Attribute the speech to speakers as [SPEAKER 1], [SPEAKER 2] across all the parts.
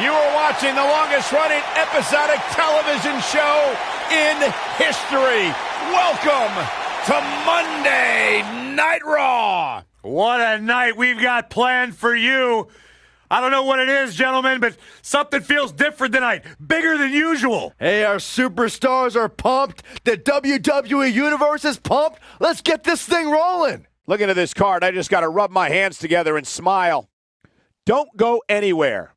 [SPEAKER 1] You are watching the longest-running episodic television show in history. Welcome to Monday Night Raw.
[SPEAKER 2] What a night we've got planned for you. I don't know what it is, gentlemen, but something feels different tonight. Bigger than usual.
[SPEAKER 3] Hey, our superstars are pumped. The WWE Universe is pumped. Let's get this thing rolling.
[SPEAKER 1] Looking at this card, I just got to rub my hands together and smile. Don't go anywhere.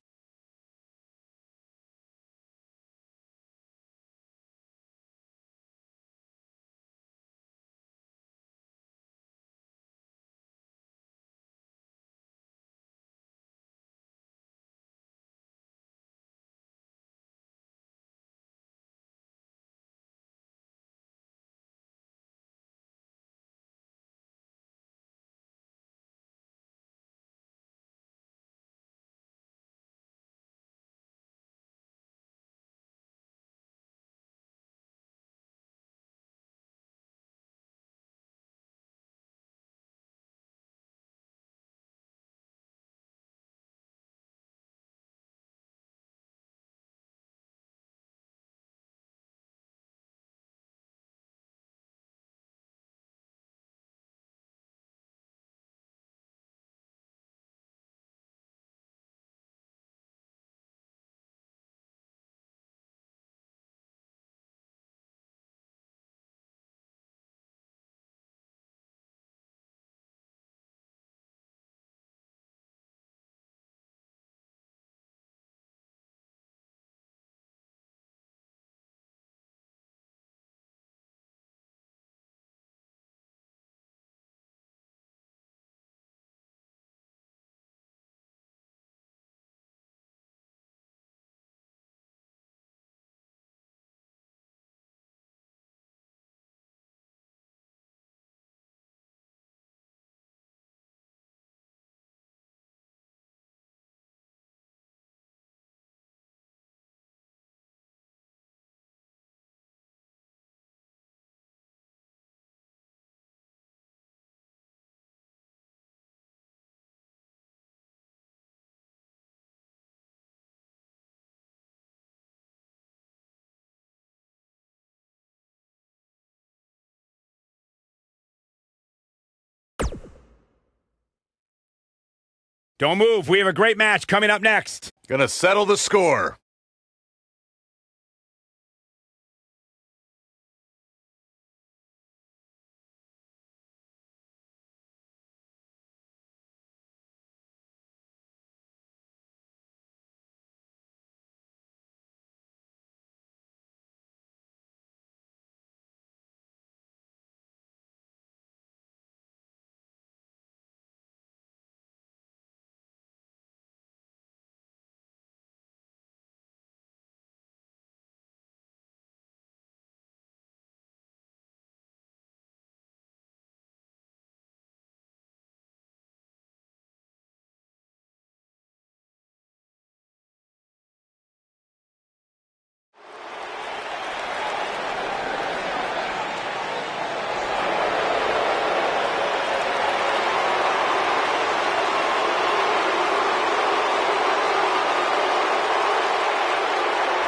[SPEAKER 1] Don't move. We have a great match coming up next.
[SPEAKER 4] Gonna settle the score.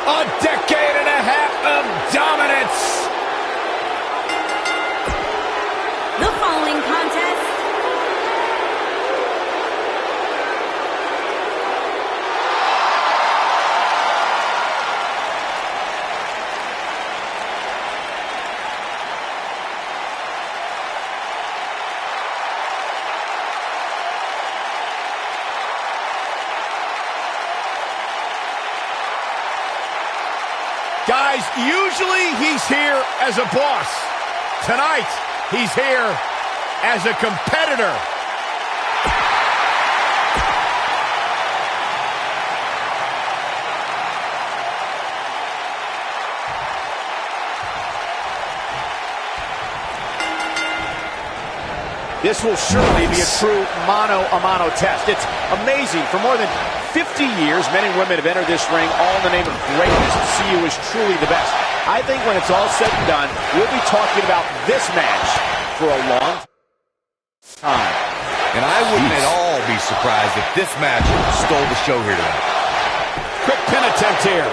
[SPEAKER 1] A decade and a half of dominance.
[SPEAKER 5] The following contest
[SPEAKER 1] Guys, usually he's here as a boss. Tonight, he's here as a competitor. This will surely be a true mano-a-mano test. It's amazing. For more than 50 years, men and women have entered this ring all in the name of greatness to see who is truly the best. I think when it's all said and done, we'll be talking about this match for a long time.
[SPEAKER 4] And I wouldn't at all be surprised if this match stole the show here tonight.
[SPEAKER 1] Quick pin attempt here.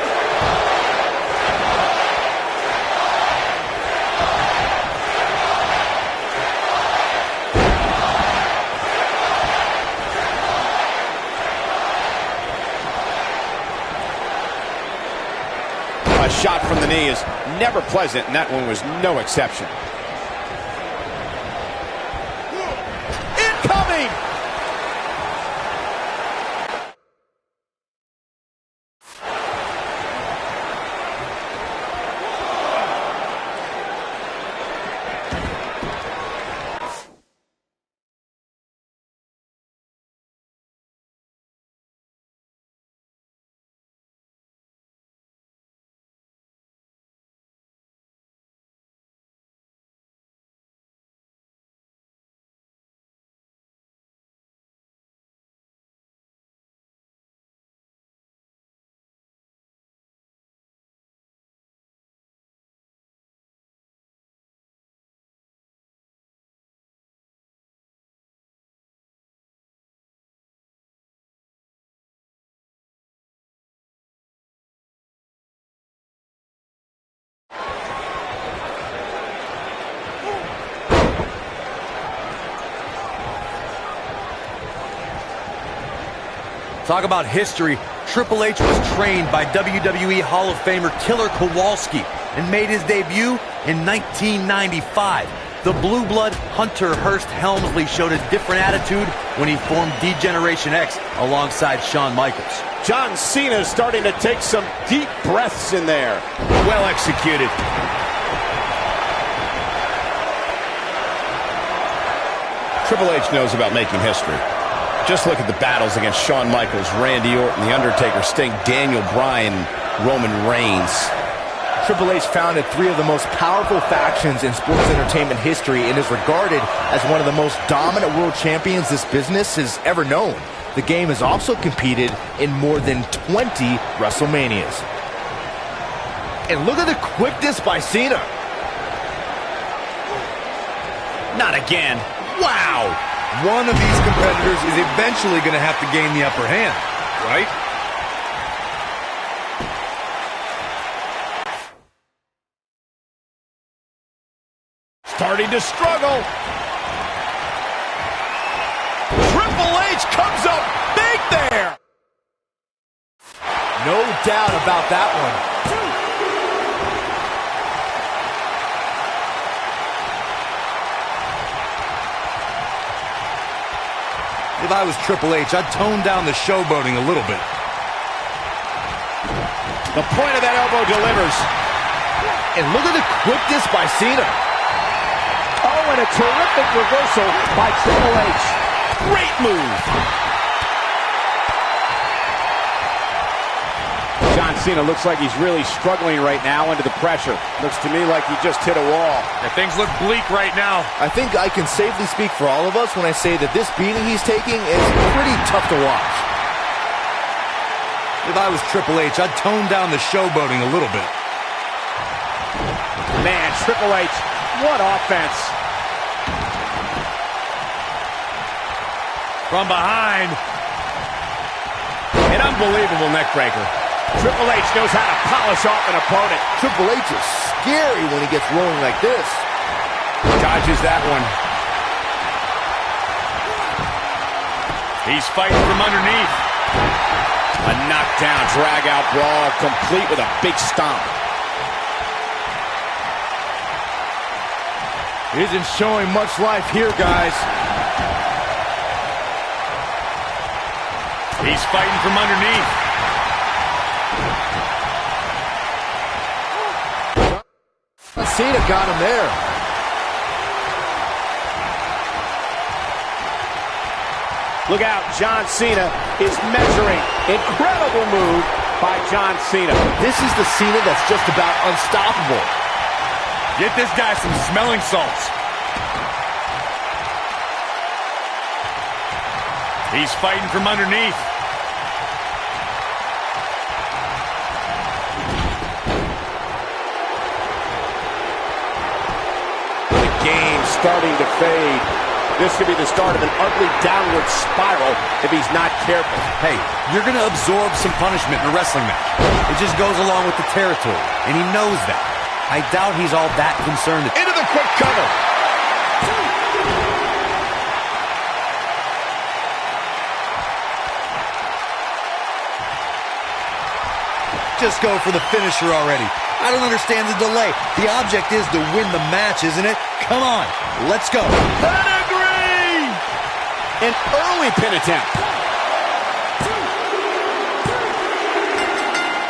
[SPEAKER 1] A shot from the knee is never pleasant, and that one was no exception. Incoming!
[SPEAKER 3] Talk about history. Triple H was trained by WWE Hall of Famer Killer Kowalski and made his debut in 1995. The blue blood Hunter Hearst Helmsley showed a different attitude when he formed D-Generation X alongside Shawn Michaels.
[SPEAKER 1] John Cena is starting to take some deep breaths in there. Well executed. Triple H knows about making history. Just look at the battles against Shawn Michaels, Randy Orton, The Undertaker, Sting, Daniel Bryan, Roman Reigns.
[SPEAKER 6] Triple H founded three of the most powerful factions in sports entertainment history and is regarded as one of the most dominant world champions this business has ever known. The game has also competed in more than 20 WrestleManias. And look at the quickness by Cena.
[SPEAKER 1] Not again. Wow.
[SPEAKER 3] One of these competitors is eventually going to have to gain the upper hand, right?
[SPEAKER 1] Starting to struggle. Triple H comes up big there.
[SPEAKER 6] No doubt about that one.
[SPEAKER 3] If I was Triple H, I'd tone down the showboating a little bit.
[SPEAKER 1] The point of that elbow delivers.
[SPEAKER 6] And look at the quickness by Cena.
[SPEAKER 1] Oh, and a terrific reversal by Triple H. Great move. John Cena looks like he's really struggling right now under the pressure. Looks to me like he just hit a wall.
[SPEAKER 2] Yeah, things look bleak right now.
[SPEAKER 6] I think I can safely speak for all of us when I say that this beating he's taking is pretty tough to watch.
[SPEAKER 3] If I was Triple H, I'd tone down the showboating a little bit.
[SPEAKER 1] Man, Triple H, what offense.
[SPEAKER 2] From behind.
[SPEAKER 1] An unbelievable neckbreaker. Triple H knows how to polish off an opponent.
[SPEAKER 6] Triple H is scary when he gets rolling like this.
[SPEAKER 1] Dodges that one.
[SPEAKER 2] He's fighting from underneath.
[SPEAKER 1] A knockdown, drag-out brawl, complete with a big stomp.
[SPEAKER 6] Isn't showing much life here, guys.
[SPEAKER 2] He's fighting from underneath.
[SPEAKER 6] Cena got him there.
[SPEAKER 1] Look out, John Cena is measuring. Incredible move by John Cena.
[SPEAKER 6] This is the Cena that's just about unstoppable.
[SPEAKER 2] Get this guy some smelling salts. He's fighting from underneath.
[SPEAKER 1] The game starting to fade. This could be the start of an ugly downward spiral if he's not careful.
[SPEAKER 3] Hey, you're going to absorb some punishment in a wrestling match. It just goes along with the territory, and he knows that. I doubt he's all that concerned.
[SPEAKER 1] Into the quick cover.
[SPEAKER 3] Just go for the finisher already. I don't understand the delay. The object is to win the match, isn't it? Come on, let's go.
[SPEAKER 1] Pedigree! An early pin attempt.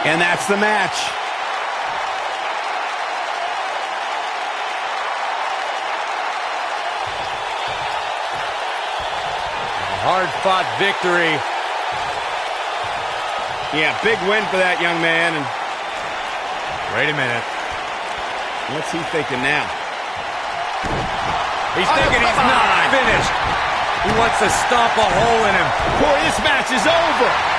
[SPEAKER 1] And that's the match.
[SPEAKER 2] A hard-fought victory.
[SPEAKER 1] Yeah, big win for that young man. And
[SPEAKER 2] Wait a minute.
[SPEAKER 1] what's he thinking now?
[SPEAKER 2] He's thinking he's not finished. He wants to stomp a hole in him.
[SPEAKER 1] Boy, this match is over.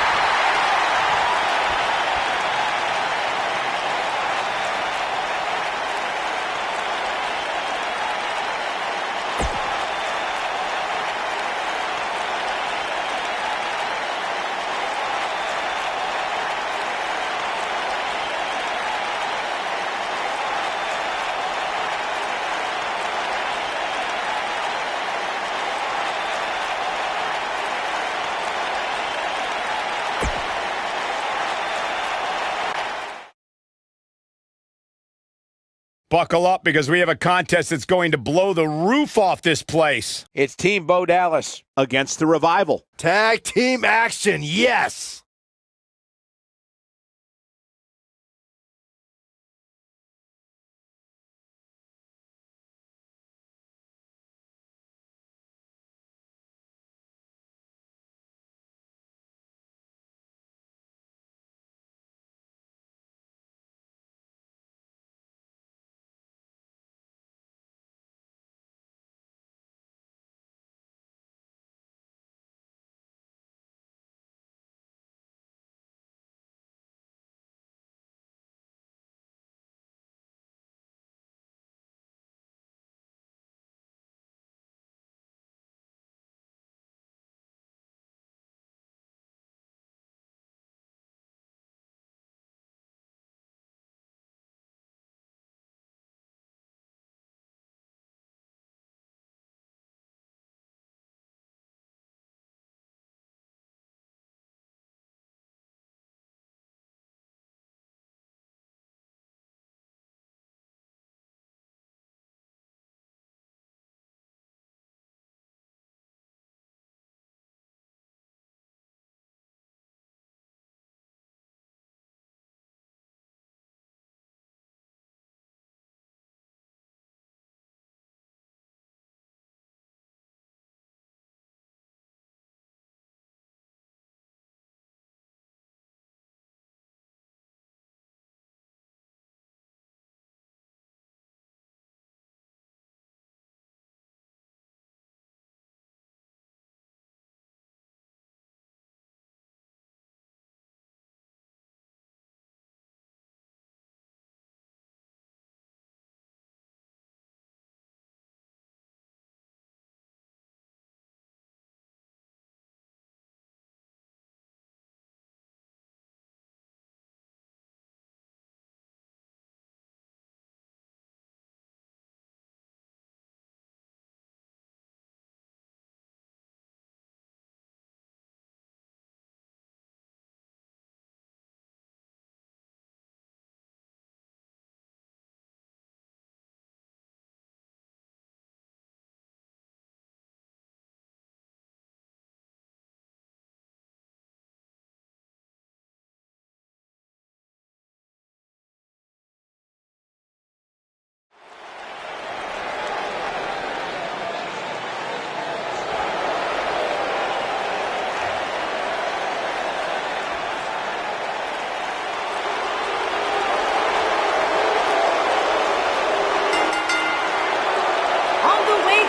[SPEAKER 2] Buckle up because we have a contest that's going to blow the roof off this place.
[SPEAKER 1] It's Team Bo Dallas against the Revival.
[SPEAKER 6] Tag team action, yes!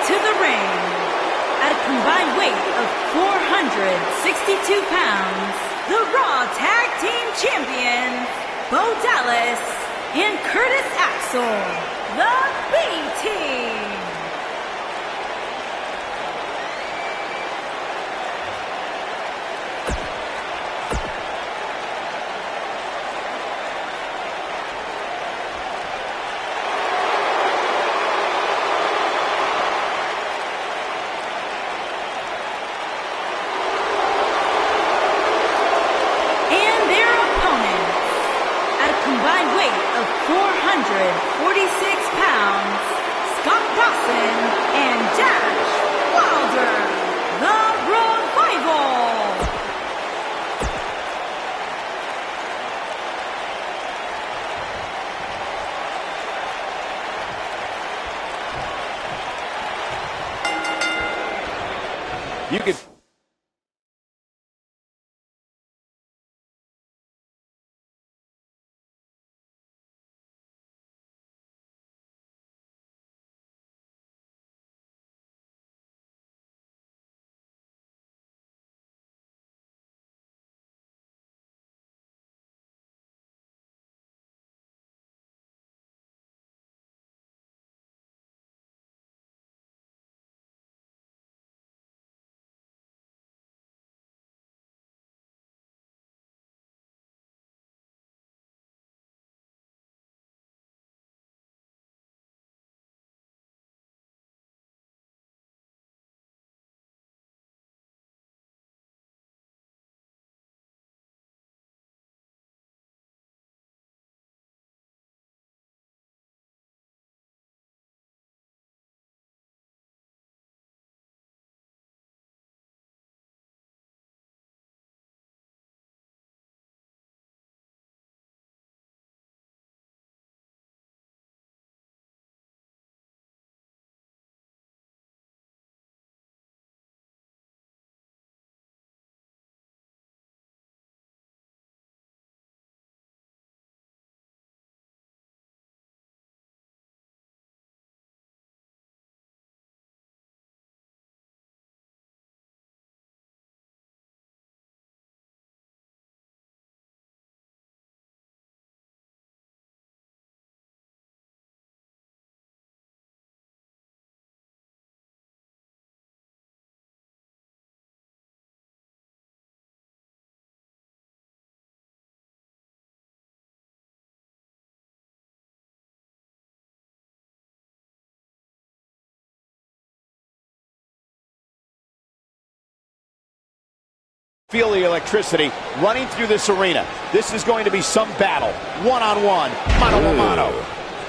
[SPEAKER 5] To the ring, at a combined weight of 462 pounds, the Raw Tag Team Champions, Bo Dallas and Curtis Axel, the B-Team. pounds, Scott Dawson and Dash Wilder, the Revival.
[SPEAKER 1] You can... Feel the electricity running through this arena. This is going to be some battle, one-on-one, mano-a-mano.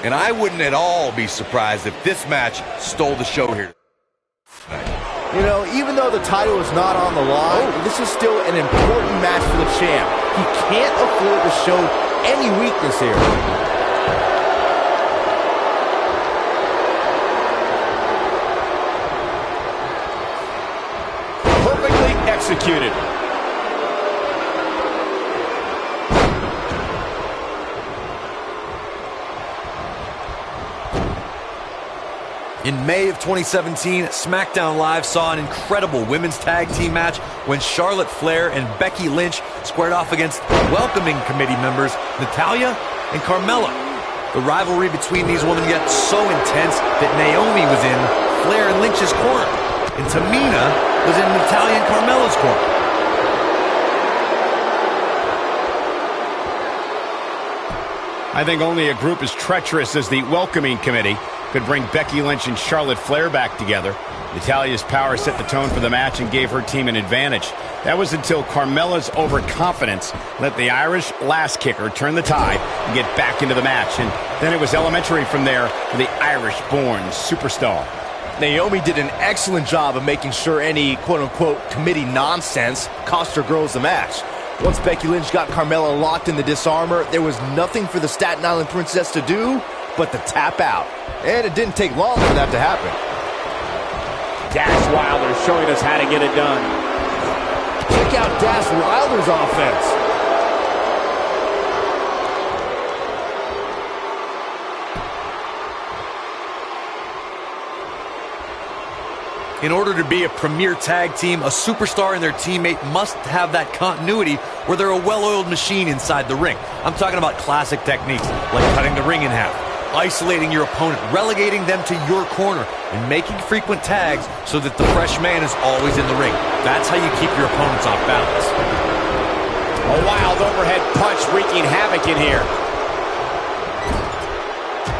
[SPEAKER 3] And I wouldn't at all be surprised if this match stole the show here.
[SPEAKER 6] You know, even though the title is not on the line, this is still an important match for the champ. He can't afford to show any weakness here.
[SPEAKER 1] Perfectly executed.
[SPEAKER 3] In May of 2017, SmackDown Live saw an incredible women's tag team match when Charlotte Flair and Becky Lynch squared off against welcoming committee members Natalya and Carmella. The rivalry between these women got so intense that Naomi was in Flair and Lynch's corner, and Tamina was in Natalya and Carmella's corner.
[SPEAKER 1] I think only a group as treacherous as the welcoming committee could bring Becky Lynch and Charlotte Flair back together. Natalya's power set the tone for the match and gave her team an advantage. That was until Carmella's overconfidence let the Irish last kicker turn the tide and get back into the match. And then it was elementary from there for the Irish-born superstar.
[SPEAKER 6] Naomi did an excellent job of making sure any quote-unquote committee nonsense cost her girls the match. Once Becky Lynch got Carmella locked in the disarmor, there was nothing for the Staten Island Princess to do but to tap out. And it didn't take long for that to happen.
[SPEAKER 1] Dash Wilder showing us how to get it done.
[SPEAKER 6] Check out Dash Wilder's offense.
[SPEAKER 3] In order to be a premier tag team, a superstar and their teammate must have that continuity where they're a well-oiled machine inside the ring. I'm talking about classic techniques like cutting the ring in half, isolating your opponent, relegating them to your corner, and making frequent tags so that the fresh man is always in the ring. That's how you keep your opponents off balance.
[SPEAKER 1] A wild overhead punch wreaking havoc in here.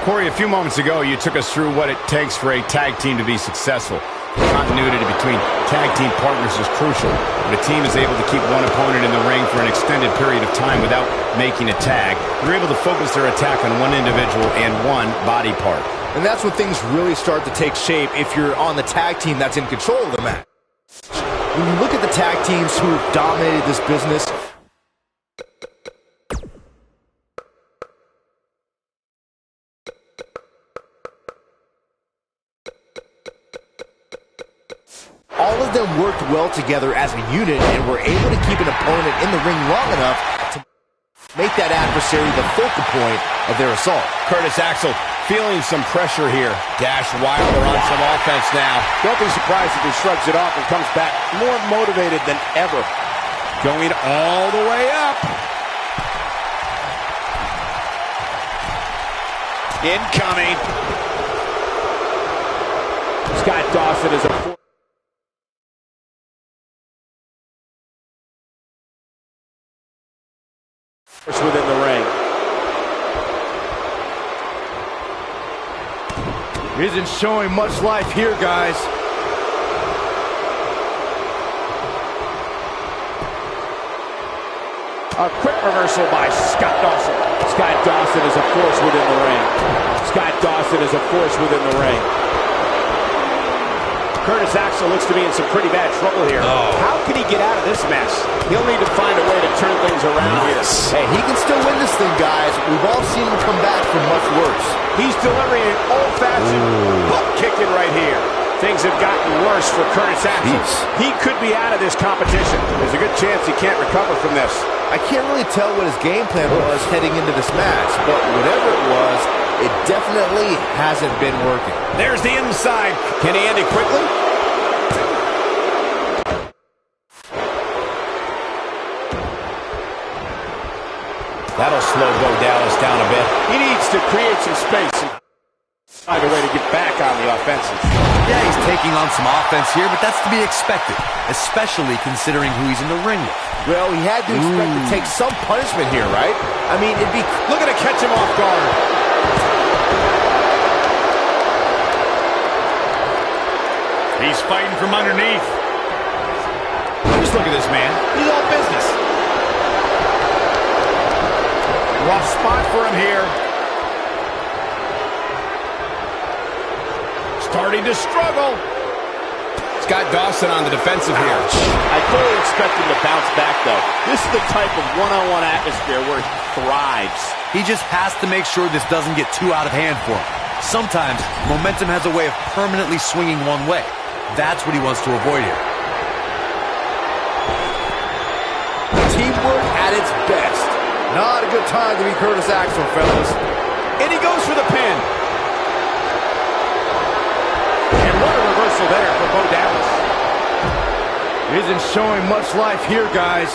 [SPEAKER 1] Corey, a few moments ago, you took us through what it takes for a tag team to be successful.
[SPEAKER 7] Continuity between tag team partners is crucial. When a team is able to keep one opponent in the ring for an extended period of time without making a tag, they're able to focus their attack on one individual and one body part.
[SPEAKER 6] And that's when things really start to take shape if you're on the tag team that's in control of the match. When you look at the tag teams who have dominated this business, all of them worked well together as a unit and were able to keep an opponent in the ring long enough to make that adversary the focal point of their assault.
[SPEAKER 7] Curtis Axel feeling some pressure here. Dash Wilder on some offense now.
[SPEAKER 1] Don't be surprised if he shrugs it off and comes back more motivated than ever.
[SPEAKER 7] Going all the way up.
[SPEAKER 1] Incoming. Scott Dawson is a force within the ring.
[SPEAKER 6] Isn't showing much life here, guys.
[SPEAKER 1] A quick reversal by Scott Dawson. Scott Dawson is a force within the ring. Scott Dawson is a force within the ring. Curtis Axel looks to be in some pretty bad trouble here. How can he get out of this mess? He'll need to find a way to turn things around here.
[SPEAKER 6] Hey, he can still win this thing, guys. We've all seen him come back from much worse.
[SPEAKER 1] He's delivering an old-fashioned hook kicking right here. Things have gotten worse for Curtis Axel. He could be out of this competition. There's a good chance he can't recover from this.
[SPEAKER 6] I can't really tell what his game plan was heading into this match, but whatever it was, it definitely hasn't been working.
[SPEAKER 7] There's the inside. Can he end it quickly? That'll slow Bo Dallas down a bit.
[SPEAKER 1] He needs to create some space and find a way to get back on the offensive.
[SPEAKER 3] Yeah, he's taking on some offense here, but that's to be expected, especially considering who he's in the ring with.
[SPEAKER 6] Well, he had to expect to take some punishment here, right? I mean, it'd be...
[SPEAKER 7] Looking to catch him off guard.
[SPEAKER 2] He's fighting from underneath.
[SPEAKER 7] Just look at this man. He's all business.
[SPEAKER 1] Rough spot for him here.
[SPEAKER 7] Starting to struggle. Scott Dawson on the defensive here.
[SPEAKER 1] I fully expect him to bounce back, though. This is the type of one-on-one atmosphere where he thrives.
[SPEAKER 3] He just has to make sure this doesn't get too out of hand for him. Sometimes, momentum has a way of permanently swinging one way. That's what he wants to avoid here.
[SPEAKER 6] Teamwork at its best. Not a good time to be Curtis Axel, fellas.
[SPEAKER 7] And he goes for the pin.
[SPEAKER 1] And what a reversal there for Bo Dallas.
[SPEAKER 6] Isn't showing much life here, guys.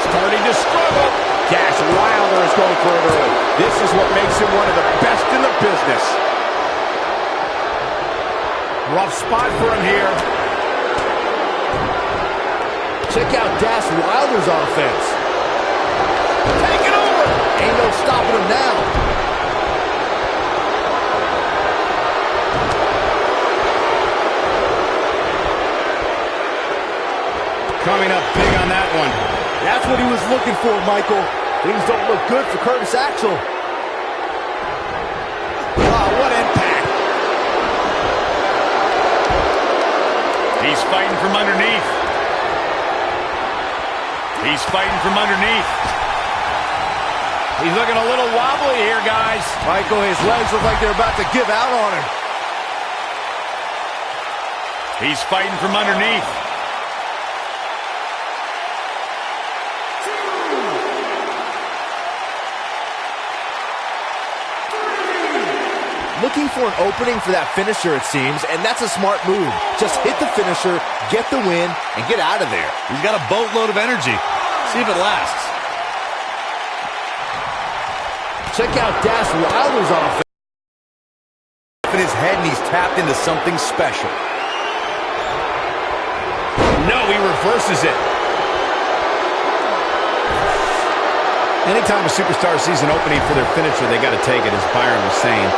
[SPEAKER 7] Starting to struggle.
[SPEAKER 1] Dash Wilder is going for it early. This is what makes him one of the best in the business. Rough spot for him here.
[SPEAKER 6] Check out Dash Wilder's offense.
[SPEAKER 7] Take it over.
[SPEAKER 6] Ain't no stopping him now.
[SPEAKER 7] Coming up big on that one.
[SPEAKER 6] That's what he was looking for, Michael. Things don't look good for Curtis Axel.
[SPEAKER 7] Wow, what impact.
[SPEAKER 2] He's fighting from underneath. He's fighting from underneath.
[SPEAKER 7] He's looking a little wobbly here, guys.
[SPEAKER 6] Michael, his legs look like they're about to give out on him.
[SPEAKER 2] He's fighting from underneath.
[SPEAKER 6] Looking for an opening for that finisher, it seems, and that's a smart move. Just hit the finisher, get the win, and get out of there.
[SPEAKER 3] He's got a boatload of energy. See if it lasts.
[SPEAKER 6] Check out Dash Wilder's offense.
[SPEAKER 3] In his head, and he's tapped into something special.
[SPEAKER 7] No, he reverses it. Anytime a superstar sees an opening for their finisher, they got to take it, as Byron was saying.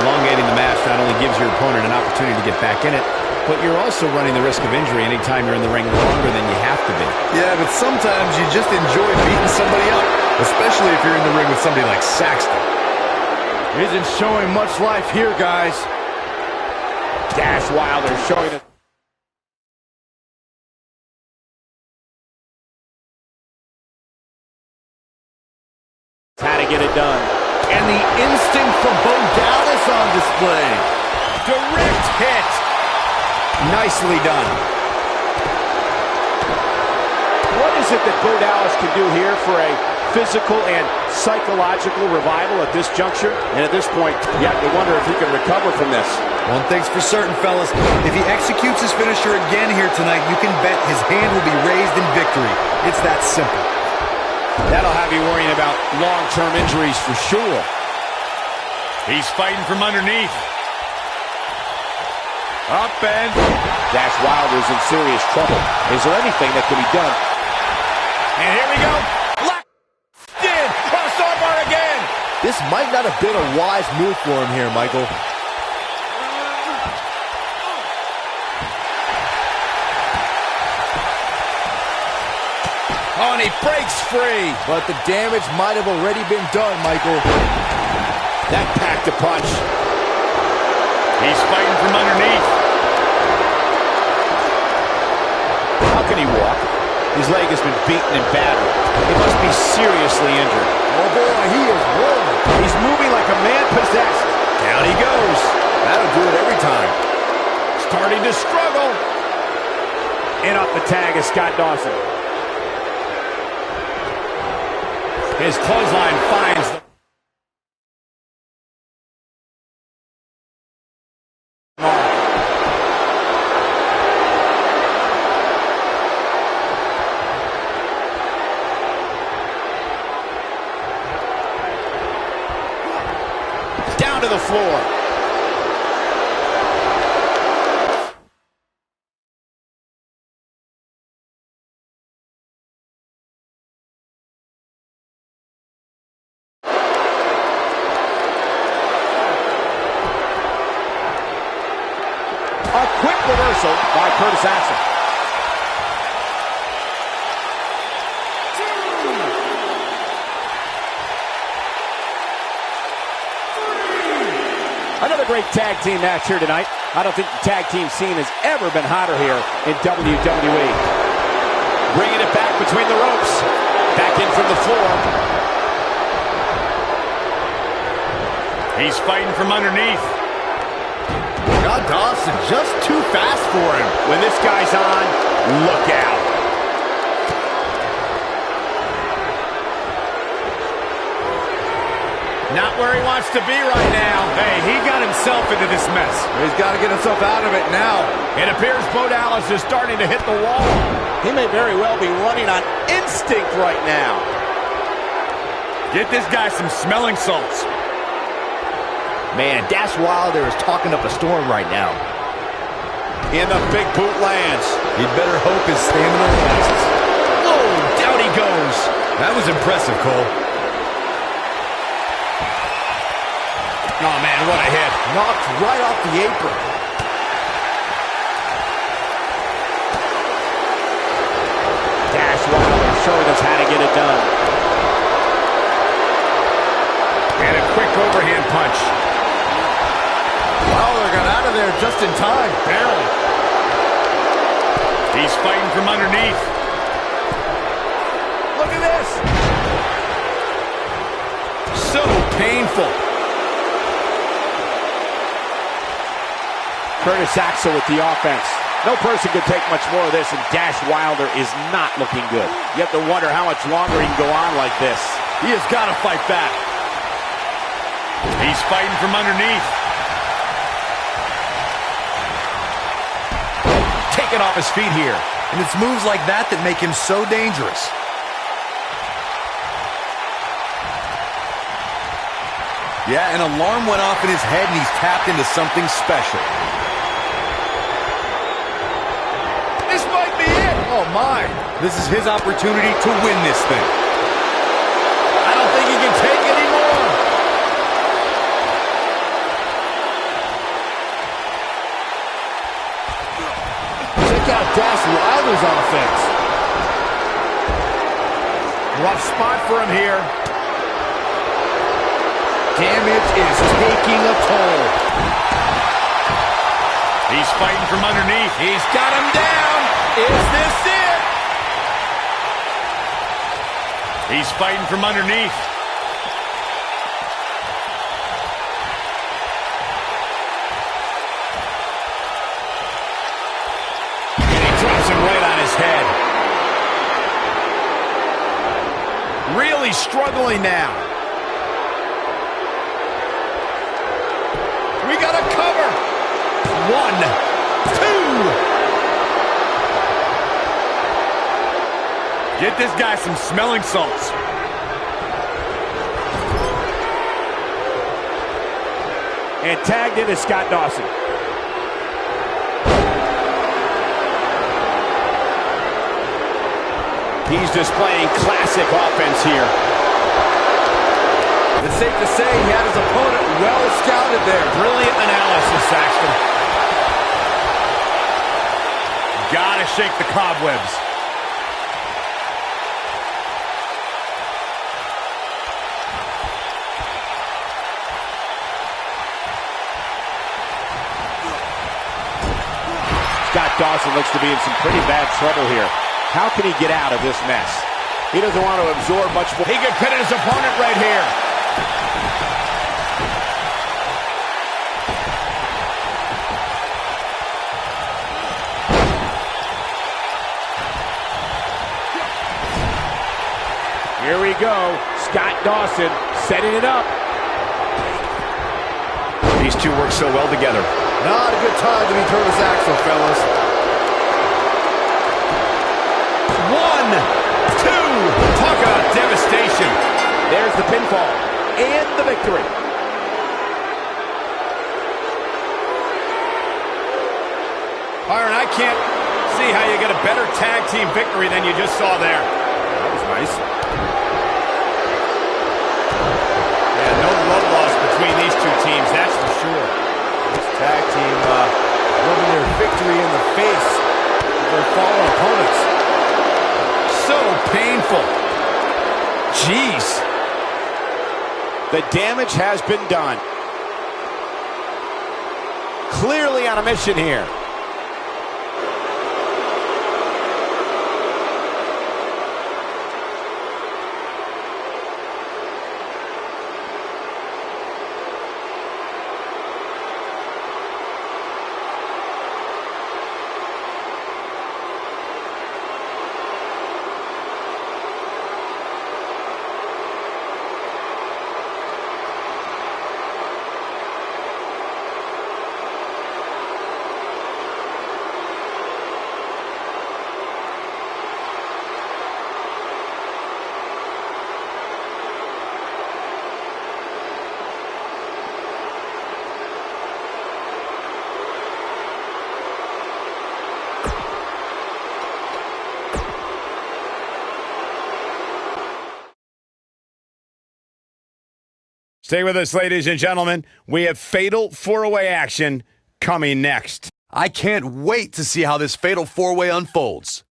[SPEAKER 7] Elongating the match not only gives your opponent an opportunity to get back in it, but you're also running the risk of injury anytime you're in the ring longer than you have to be.
[SPEAKER 4] Yeah, but sometimes you just enjoy beating somebody up, especially if you're in the ring with somebody like Saxton.
[SPEAKER 6] Isn't showing much life here, guys.
[SPEAKER 1] Dash Wilder showing it. How to get it done.
[SPEAKER 6] And the instinct from Bo Dallas on display.
[SPEAKER 7] Direct hit. Nicely done.
[SPEAKER 1] What is it that Bo Dallas can do here for a physical and psychological revival at this juncture? And at this point, you have to wonder if he can recover from this.
[SPEAKER 3] One thing's for certain, fellas. If he executes his finisher again here tonight, you can bet his hand will be raised in victory. It's that simple.
[SPEAKER 1] That'll have you worrying about long-term injuries for sure.
[SPEAKER 2] He's fighting from underneath. Up and...
[SPEAKER 1] Dash Wilder's in serious trouble. Is there anything that can be done?
[SPEAKER 7] And here we go. Locked in. Cross armbar again.
[SPEAKER 6] This might not have been a wise move for him here, Michael.
[SPEAKER 7] Oh, and he breaks free.
[SPEAKER 6] But the damage might have already been done, Michael.
[SPEAKER 1] That packed a punch.
[SPEAKER 2] He's fighting from underneath.
[SPEAKER 1] How can he walk? His leg has been beaten and battered. He must be seriously injured.
[SPEAKER 6] Oh boy, he is rolling.
[SPEAKER 1] He's moving like a man possessed.
[SPEAKER 7] Down he goes.
[SPEAKER 6] That'll do it every time.
[SPEAKER 1] Starting to struggle. In off the tag is Scott Dawson.
[SPEAKER 7] His clothesline finds the...
[SPEAKER 1] Down to the floor. A quick reversal by Curtis Axel. Another great tag team match here tonight. I don't think the tag team scene has ever been hotter here in WWE. Bringing it back between the ropes. Back in from the floor.
[SPEAKER 2] He's fighting from underneath.
[SPEAKER 6] Scott Dawson just too fast for him.
[SPEAKER 1] When this guy's on, look out.
[SPEAKER 7] Not where he wants to be right now.
[SPEAKER 2] Hey, he got himself into this mess.
[SPEAKER 6] He's got to get himself out of it now.
[SPEAKER 1] It appears Bo Dallas is starting to hit the wall. He may very well be running on instinct right now.
[SPEAKER 2] Get this guy some smelling salts.
[SPEAKER 6] Man, Dash Wilder is talking up a storm right now.
[SPEAKER 1] And the big boot lands.
[SPEAKER 3] You'd better hope his stamina lasts.
[SPEAKER 7] Oh, down he goes.
[SPEAKER 3] That was impressive, Cole.
[SPEAKER 7] Oh, man, what a hit.
[SPEAKER 6] Knocked right off the apron.
[SPEAKER 1] Dash Wilder showing us how to get it done.
[SPEAKER 7] And a quick overhand punch.
[SPEAKER 6] Wilder got out of there just in time.
[SPEAKER 2] Barely. He's fighting from underneath.
[SPEAKER 1] Look at this.
[SPEAKER 7] So painful.
[SPEAKER 1] Curtis Axel with the offense. No person could take much more of this, and Dash Wilder is not looking good. You have to wonder how much longer he can go on like this.
[SPEAKER 6] He has got to fight back.
[SPEAKER 2] He's fighting from underneath.
[SPEAKER 7] Taken off his feet here.
[SPEAKER 3] And it's moves like that that make him so dangerous. Yeah, an alarm went off in his head and he's tapped into something special.
[SPEAKER 7] This might be it.
[SPEAKER 3] Oh my, this is his opportunity to win this thing.
[SPEAKER 7] I don't think he can take anymore.
[SPEAKER 6] Check out Dash Wilder's offense.
[SPEAKER 7] Rough spot for him here.
[SPEAKER 6] Damage is taking a toll.
[SPEAKER 2] He's fighting from underneath.
[SPEAKER 7] He's got him down. Is this it?
[SPEAKER 2] He's fighting from underneath.
[SPEAKER 7] And he drops him right on his head. Really struggling now. We got a cover. 1, 2.
[SPEAKER 2] Get this guy some smelling salts.
[SPEAKER 1] And tagged in is Scott Dawson. He's displaying classic offense here.
[SPEAKER 4] It's safe to say he had his opponent well scouted there.
[SPEAKER 7] Brilliant analysis, Saxton.
[SPEAKER 2] Gotta shake the cobwebs.
[SPEAKER 1] Scott Dawson looks to be in some pretty bad trouble here. How can he get out of this mess? He doesn't want to absorb much more.
[SPEAKER 7] He could pin his opponent right here.
[SPEAKER 1] Here we go. Scott Dawson setting it up.
[SPEAKER 7] These two work so well together.
[SPEAKER 4] Not a good time to be Curtis Axel, fellas.
[SPEAKER 7] 1, 2. Talk about devastation.
[SPEAKER 1] There's the pinfall and the victory.
[SPEAKER 7] Byron, I can't see how you get a better tag team victory than you just saw there.
[SPEAKER 4] That was nice.
[SPEAKER 7] Yeah, no love lost between these two teams, that's for sure.
[SPEAKER 4] This tag team rubbing their victory in the face of their fallen opponents.
[SPEAKER 7] So painful. Jeez.
[SPEAKER 1] The damage has been done. Clearly on a mission here.
[SPEAKER 7] Stay with us, ladies and gentlemen. We have fatal four-way action coming next.
[SPEAKER 3] I can't wait to see how this fatal four-way unfolds.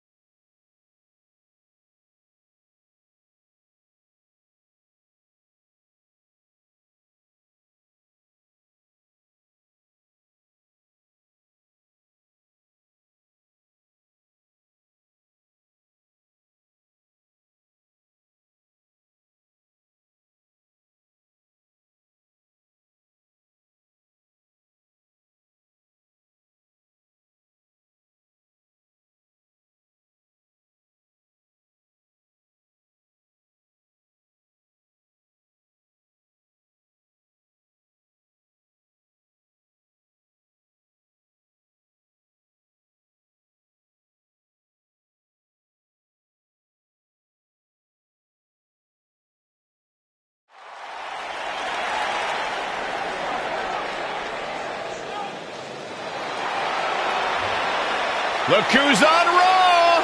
[SPEAKER 7] Look who's on Raw!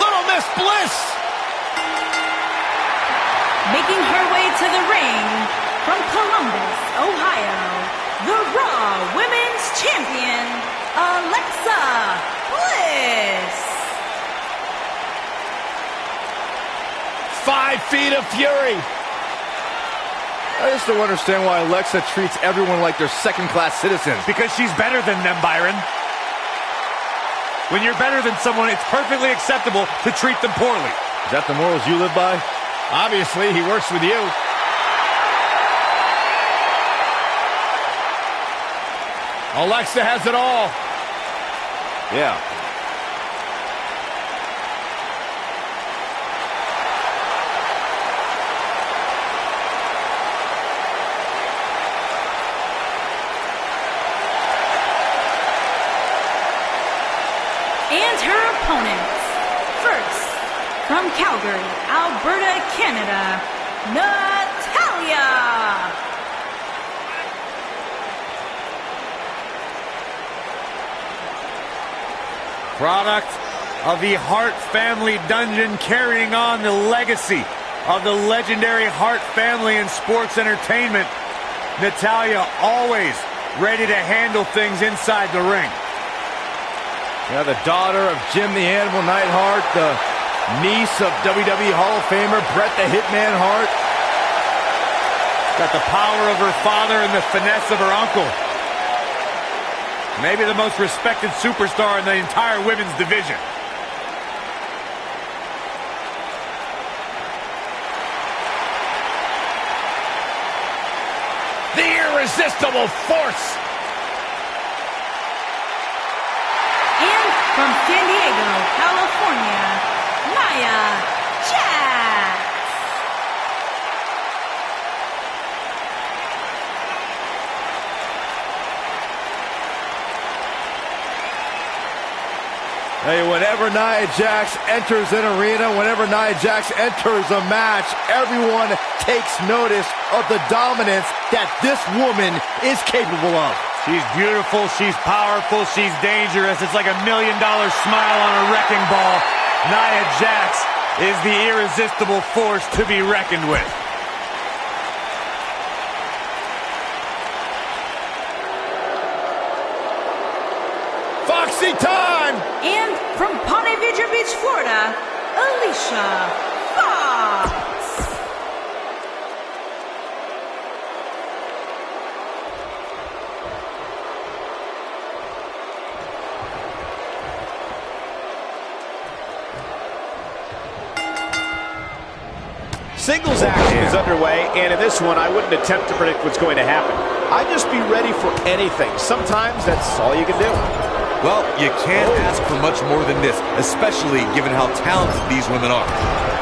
[SPEAKER 7] Little Miss Bliss!
[SPEAKER 5] Making her way to the ring from Columbus, Ohio, the Raw Women's Champion,
[SPEAKER 7] 5 feet of fury.
[SPEAKER 6] I just don't understand why Alexa treats everyone like they're second-class citizens.
[SPEAKER 2] Because she's better than them, Byron. When you're better than someone, it's perfectly acceptable to treat them poorly.
[SPEAKER 6] Is that the morals you live by?
[SPEAKER 7] Obviously, he works with you. Alexa has it all.
[SPEAKER 6] Yeah.
[SPEAKER 5] And her opponents. First, from Calgary, Alberta, Canada, Natalya.
[SPEAKER 2] Product of the Hart family dungeon, carrying on the legacy of the legendary Hart family in sports entertainment. Natalya always ready to handle things inside the ring.
[SPEAKER 6] Yeah, the daughter of Jim the Animal Neidhart, the niece of WWE Hall of Famer Bret the Hitman Hart.
[SPEAKER 2] Got the power of her father and the finesse of her uncle. Maybe the most respected superstar in the entire women's division.
[SPEAKER 7] The irresistible force.
[SPEAKER 5] And from San Diego, California, Nia Jax.
[SPEAKER 6] Hey, whenever Nia Jax enters an arena, whenever Nia Jax enters a match, everyone takes notice of the dominance that this woman is capable of.
[SPEAKER 2] She's beautiful, she's powerful, she's dangerous. It's like $1 million smile on a wrecking ball. Nia Jax is the irresistible force to be reckoned with.
[SPEAKER 7] Foxy time.
[SPEAKER 5] And from Ponte Vedra Beach, Florida, Alicia Fox.
[SPEAKER 1] Singles action is underway, and in this one, I wouldn't attempt to predict what's going to happen. I'd just be ready for anything. Sometimes that's all you can do.
[SPEAKER 3] Well, you can't ask for much more than this, especially given how talented these women are.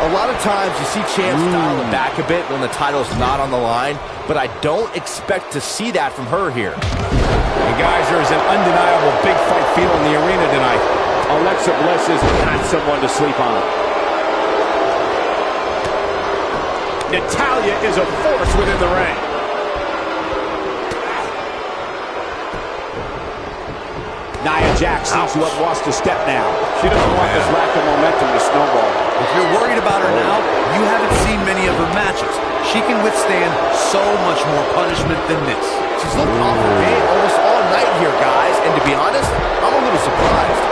[SPEAKER 6] A lot of times you see champs dial it back a bit when the title's not on the line, but I don't expect to see that from her here.
[SPEAKER 7] And guys, there's an undeniable big fight feel in the arena tonight.
[SPEAKER 1] Alexa Bliss is not someone to sleep on. Natalya is a force within the ring. Nia Jax seems to have lost a step now. She doesn't want this lack of momentum to snowball.
[SPEAKER 3] If you're worried about her now, you haven't seen many of her matches. She can withstand so much more punishment than this.
[SPEAKER 6] She's looked off her game almost all night here, guys, and to be honest, I'm a little surprised.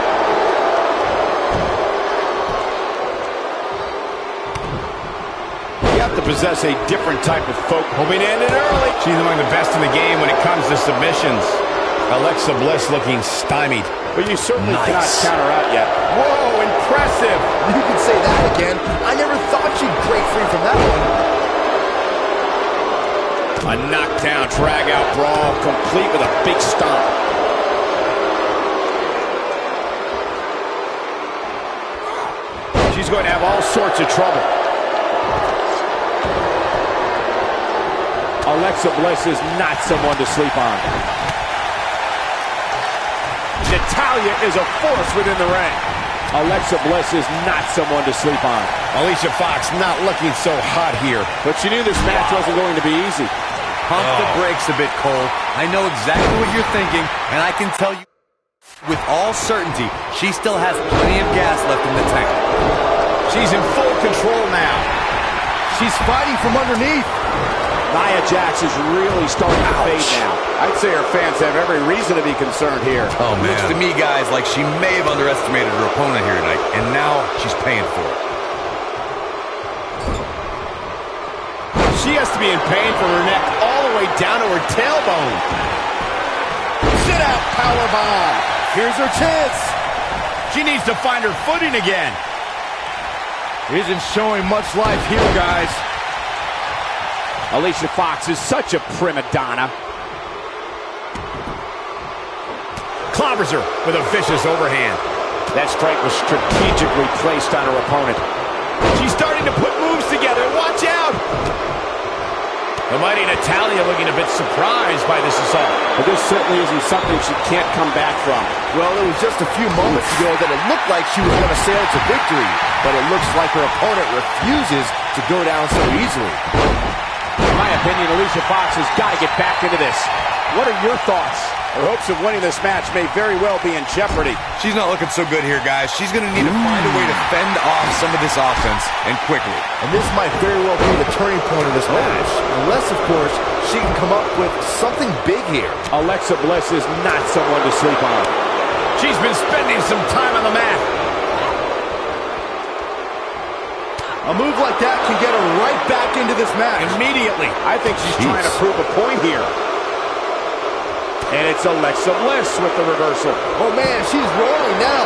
[SPEAKER 7] You have to possess a different type of focus. Hoping to end it early. She's among the best in the game when it comes to submissions. Alexa Bliss looking stymied.
[SPEAKER 1] But you certainly cannot counter out yet.
[SPEAKER 7] Whoa, impressive.
[SPEAKER 6] You can say that again. I never thought she'd break free from that one.
[SPEAKER 7] A knockdown, drag-out brawl, complete with a big stomp.
[SPEAKER 1] She's going to have all sorts of trouble. Alexa Bliss is not someone to sleep on. Natalya is a force within the ring. Alexa Bliss is not someone to sleep on.
[SPEAKER 7] Alicia Fox not looking so hot here.
[SPEAKER 1] But she knew this match wasn't going to be easy.
[SPEAKER 3] Pump the brakes a bit, Cole. I know exactly what you're thinking, and I can tell you with all certainty, she still has plenty of gas left in the tank.
[SPEAKER 7] She's in full control now.
[SPEAKER 6] She's fighting from underneath.
[SPEAKER 1] Nia Jax is really starting to fade now. I'd say her fans have every reason to be concerned here.
[SPEAKER 3] Oh, man. Looks to me, guys, like she may have underestimated her opponent here tonight, and now she's paying for it.
[SPEAKER 7] She has to be in pain from her neck all the way down to her tailbone. Sit out powerbomb.
[SPEAKER 6] Here's her chance.
[SPEAKER 7] She needs to find her footing again.
[SPEAKER 6] Isn't showing much life here, guys.
[SPEAKER 1] Alicia Fox is such a prima donna.
[SPEAKER 7] Clobbers her with a vicious overhand.
[SPEAKER 1] That strike was strategically placed on her opponent.
[SPEAKER 7] She's starting to put moves together. Watch out! The mighty Natalya looking a bit surprised by this assault.
[SPEAKER 1] But this certainly isn't something she can't come back from.
[SPEAKER 6] Well, it was just a few moments ago that it looked like she was going to sail to victory, but it looks like her opponent refuses to go down so easily.
[SPEAKER 1] In my opinion, Alicia Fox has got to get back into this. What are your thoughts? Her hopes of winning this match may very well be in jeopardy.
[SPEAKER 4] She's not looking so good here, guys. She's going to need to find a way to fend off some of this offense, and quickly.
[SPEAKER 6] And this might very well be the turning point of this match. Unless, of course, she can come up with something big here.
[SPEAKER 1] Alexa Bliss is not someone to sleep on.
[SPEAKER 7] She's been spending some time on the mat.
[SPEAKER 6] A move like that can get her right back into this match.
[SPEAKER 7] Immediately.
[SPEAKER 1] I think she's trying to prove a point here. And it's Alexa Bliss with the reversal.
[SPEAKER 6] Oh, man, she's rolling now.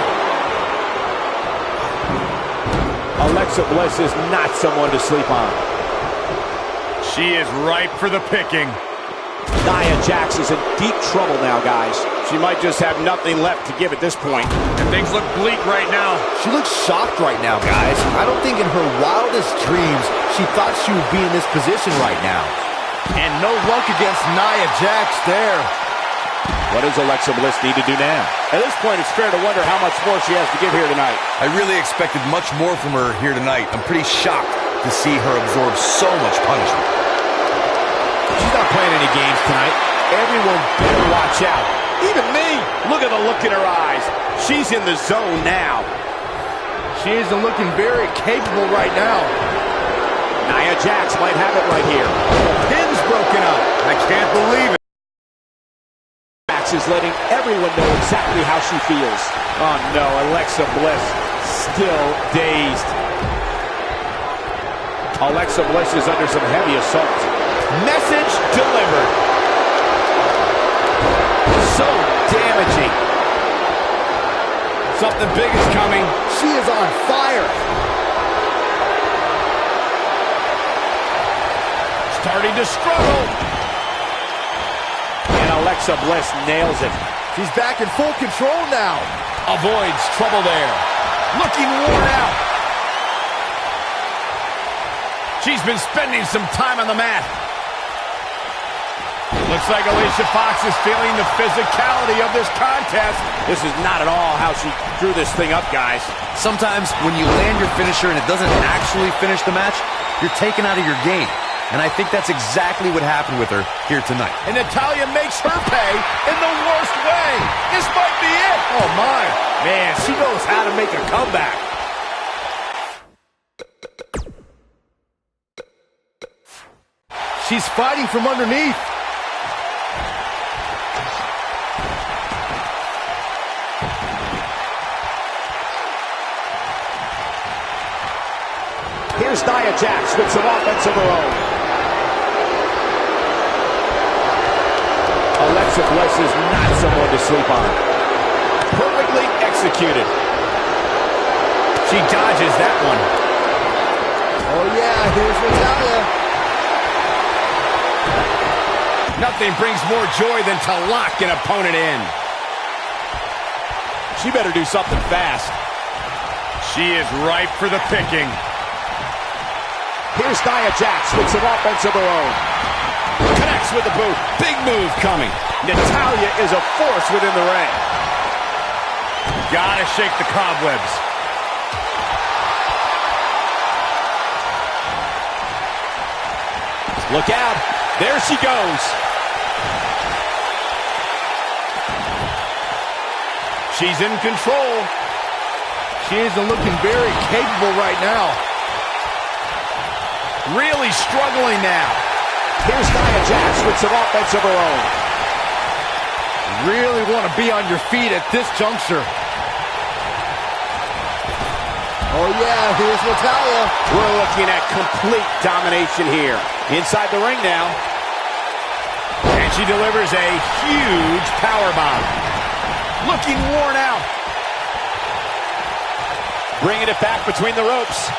[SPEAKER 1] Alexa Bliss is not someone to sleep on.
[SPEAKER 2] She is ripe for the picking.
[SPEAKER 1] Nia Jax is in deep trouble now, guys. She might just have nothing left to give at this point.
[SPEAKER 2] And things look bleak right now.
[SPEAKER 6] She looks shocked right now, guys. I don't think in her wildest dreams she thought she would be in this position right now. And no luck against Nia Jax there.
[SPEAKER 1] What does Alexa Bliss need to do now? At this point, it's fair to wonder how much more she has to give here tonight.
[SPEAKER 4] I really expected much more from her here tonight. I'm pretty shocked to see her absorb so much punishment.
[SPEAKER 1] She's not playing any games tonight. Everyone better watch out. Even me. Look at the look in her eyes. She's in the zone now.
[SPEAKER 6] She isn't looking very capable right now.
[SPEAKER 1] Nia Jax might have it right here. The pin's broken up.
[SPEAKER 2] I can't believe it.
[SPEAKER 1] Jax is letting everyone know exactly how she feels. Oh no, Alexa Bliss still dazed. Alexa Bliss is under some heavy assault. Message delivered. So damaging.
[SPEAKER 7] Something big is coming.
[SPEAKER 6] She is on fire.
[SPEAKER 7] Starting to struggle.
[SPEAKER 1] And Alexa Bliss nails it.
[SPEAKER 6] She's back in full control now.
[SPEAKER 7] Avoids trouble there. Looking worn out. She's been spending some time on the mat. Looks like Alicia Fox is feeling the physicality of this contest.
[SPEAKER 1] This is not at all how she drew this thing up, guys.
[SPEAKER 3] Sometimes when you land your finisher and it doesn't actually finish the match, you're taken out of your game. And I think that's exactly what happened with her here tonight.
[SPEAKER 7] And Natalya makes her pay in the worst way. This might be it.
[SPEAKER 6] Oh, my. Man, she knows how to make a comeback. She's fighting from underneath.
[SPEAKER 1] Here's Nia Jax with some offense of her own. Alexa Bliss is not someone to sleep on.
[SPEAKER 7] Perfectly executed. She dodges that one.
[SPEAKER 6] Oh, yeah, here's Natalya.
[SPEAKER 7] Nothing brings more joy than to lock an opponent in.
[SPEAKER 1] She better do something fast.
[SPEAKER 2] She is ripe for the picking.
[SPEAKER 1] Here's Nia Jax with some offense of her own.
[SPEAKER 7] Connects with the boot. Big move coming.
[SPEAKER 1] Natalya is a force within the ring.
[SPEAKER 2] Gotta shake the cobwebs.
[SPEAKER 1] Look out. There she goes.
[SPEAKER 7] She's in control.
[SPEAKER 6] She isn't looking very capable right now.
[SPEAKER 7] Really struggling now.
[SPEAKER 1] Here's Nia Jax with some offense of her own.
[SPEAKER 6] Really want to be on your feet at this juncture. Oh, yeah, here's Natalya.
[SPEAKER 1] We're looking at complete domination here. Inside the ring now.
[SPEAKER 7] And she delivers a huge powerbomb. Looking worn out.
[SPEAKER 1] Bringing it back between the ropes.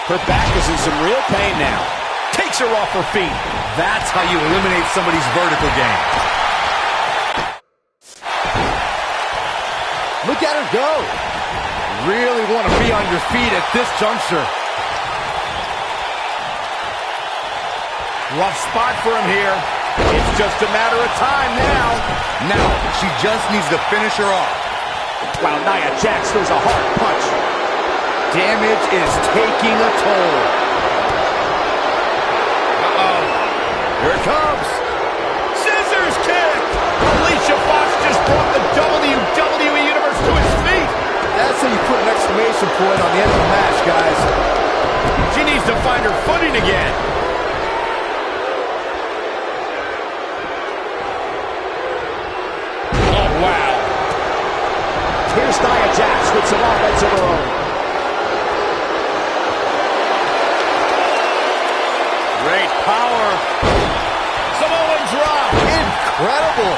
[SPEAKER 1] Her back is in some real pain now. Takes her off her feet.
[SPEAKER 3] That's how you eliminate somebody's vertical game.
[SPEAKER 6] Look at her go. Really want to be on your feet at this juncture.
[SPEAKER 7] Rough spot for him here.
[SPEAKER 1] It's just a matter of time now.
[SPEAKER 3] Now, she just needs to finish her off.
[SPEAKER 1] Wow, Nia Jax throws a hard punch.
[SPEAKER 6] Damage is taking a toll.
[SPEAKER 7] Uh-oh.
[SPEAKER 6] Here it comes.
[SPEAKER 1] Scissors kick. Alicia Fox just brought the WWE Universe to its feet.
[SPEAKER 6] That's how you put an exclamation point on the end of the match, guys.
[SPEAKER 7] She needs to find her footing again.
[SPEAKER 1] Oh, wow. Here's Nia Jax with some offense of her own.
[SPEAKER 7] Great power. Samoan drop.
[SPEAKER 6] Incredible.